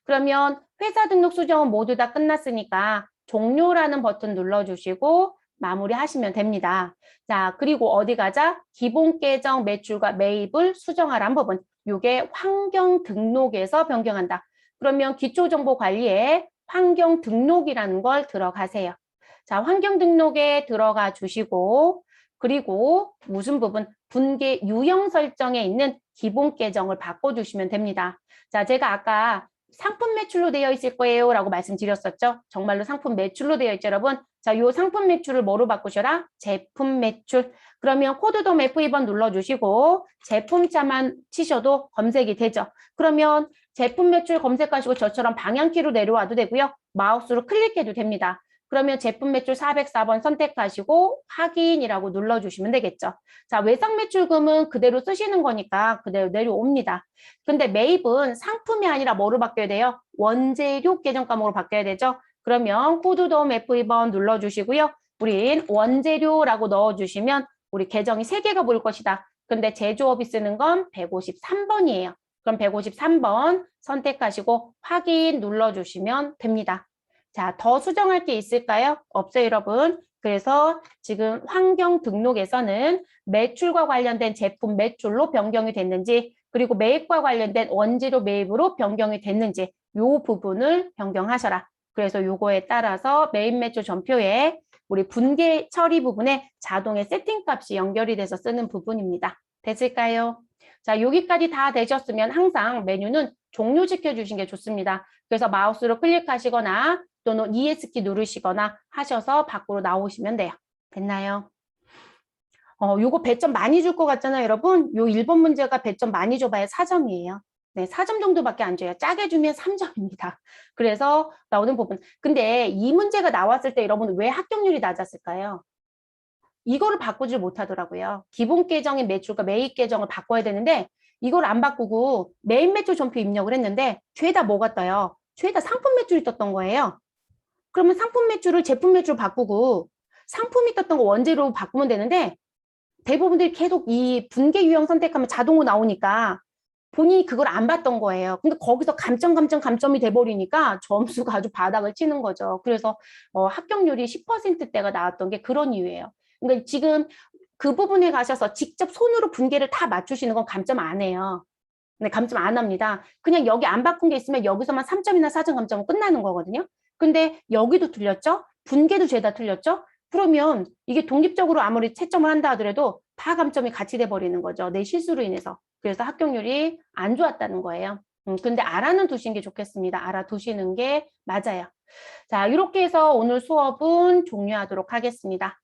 그러면 회사 등록 수정은 모두 다 끝났으니까 종료라는 버튼 눌러주시고 마무리하시면 됩니다. 자, 그리고 어디 가자? 기본 계정 매출과 매입을 수정하라는 부분. 요게 환경 등록에서 변경한다. 그러면 기초정보관리에 환경 등록이라는 걸 들어가세요. 자, 환경 등록에 들어가 주시고 그리고 무슨 부분? 분계 유형 설정에 있는 기본 계정을 바꿔주시면 됩니다. 자, 제가 아까 상품 매출로 되어 있을 거예요 라고 말씀드렸었죠. 정말로 상품 매출로 되어 있죠, 여러분. 자, 요 상품 매출을 뭐로 바꾸셔라? 제품 매출. 그러면 코드돔 F2번 눌러주시고 제품자만 치셔도 검색이 되죠. 그러면 제품 매출 검색하시고 저처럼 방향키로 내려와도 되고요. 마우스로 클릭해도 됩니다. 그러면 제품 매출 404번 선택하시고 확인이라고 눌러주시면 되겠죠. 자, 외상 매출금은 그대로 쓰시는 거니까 그대로 내려옵니다. 근데 매입은 상품이 아니라 뭐로 바뀌어야 돼요? 원재료 계정 과목으로 바뀌어야 되죠. 그러면 코드돔 F2번 눌러주시고요. 우린 원재료라고 넣어주시면 우리 계정이 3개가 보일 것이다. 근데 제조업이 쓰는 건 153번이에요. 그럼 153번 선택하시고 확인 눌러주시면 됩니다. 자, 더 수정할 게 있을까요? 없어요, 여러분. 그래서 지금 환경 등록에서는 매출과 관련된 제품 매출로 변경이 됐는지, 그리고 매입과 관련된 원재료 매입으로 변경이 됐는지 이 부분을 변경하셔라. 그래서 요거에 따라서 매입 매출 전표에 우리 분계 처리 부분에 자동의 세팅 값이 연결이 돼서 쓰는 부분입니다. 됐을까요? 자, 여기까지 다 되셨으면 항상 메뉴는 종료시켜 주신 게 좋습니다. 그래서 마우스로 클릭하시거나 또는 ES키 누르시거나 하셔서 밖으로 나오시면 돼요. 됐나요? 요거 배점 많이 줄 것 같잖아요, 여러분. 요 1번 문제가 배점 많이 줘봐야 4점이에요. 네, 4점 정도밖에 안 줘요. 짜게 주면 3점입니다. 그래서 나오는 부분. 근데 이 문제가 나왔을 때 여러분 왜 합격률이 낮았을까요? 이거를 바꾸질 못하더라고요. 기본 계정인 매출과 매입 계정을 바꿔야 되는데 이걸 안 바꾸고 매입 매출 전표 입력을 했는데 죄다 뭐가 떠요? 죄다 상품 매출이 떴던 거예요. 그러면 상품 매출을 제품 매출로 바꾸고 상품이 떴던 거 원재료 바꾸면 되는데 대부분들이 계속 이 분계 유형 선택하면 자동으로 나오니까 본인이 그걸 안 봤던 거예요. 근데 거기서 감점이 돼버리니까 점수가 아주 바닥을 치는 거죠. 그래서 합격률이 10%대가 나왔던 게 그런 이유예요. 그러니까 지금 그 부분에 가셔서 직접 손으로 분계를 다 맞추시는 건 감점 안 해요. 네, 감점 안 합니다. 그냥 여기 안 바꾼 게 있으면 여기서만 3점이나 4점 감점은 끝나는 거거든요. 근데 여기도 틀렸죠? 분계도 죄다 틀렸죠? 그러면 이게 독립적으로 아무리 채점을 한다 하더라도 다 감점이 같이 돼버리는 거죠. 내 실수로 인해서. 그래서 합격률이 안 좋았다는 거예요. 근데 알아는 두신 게 좋겠습니다. 알아두시는 게 맞아요. 자, 이렇게 해서 오늘 수업은 종료하도록 하겠습니다.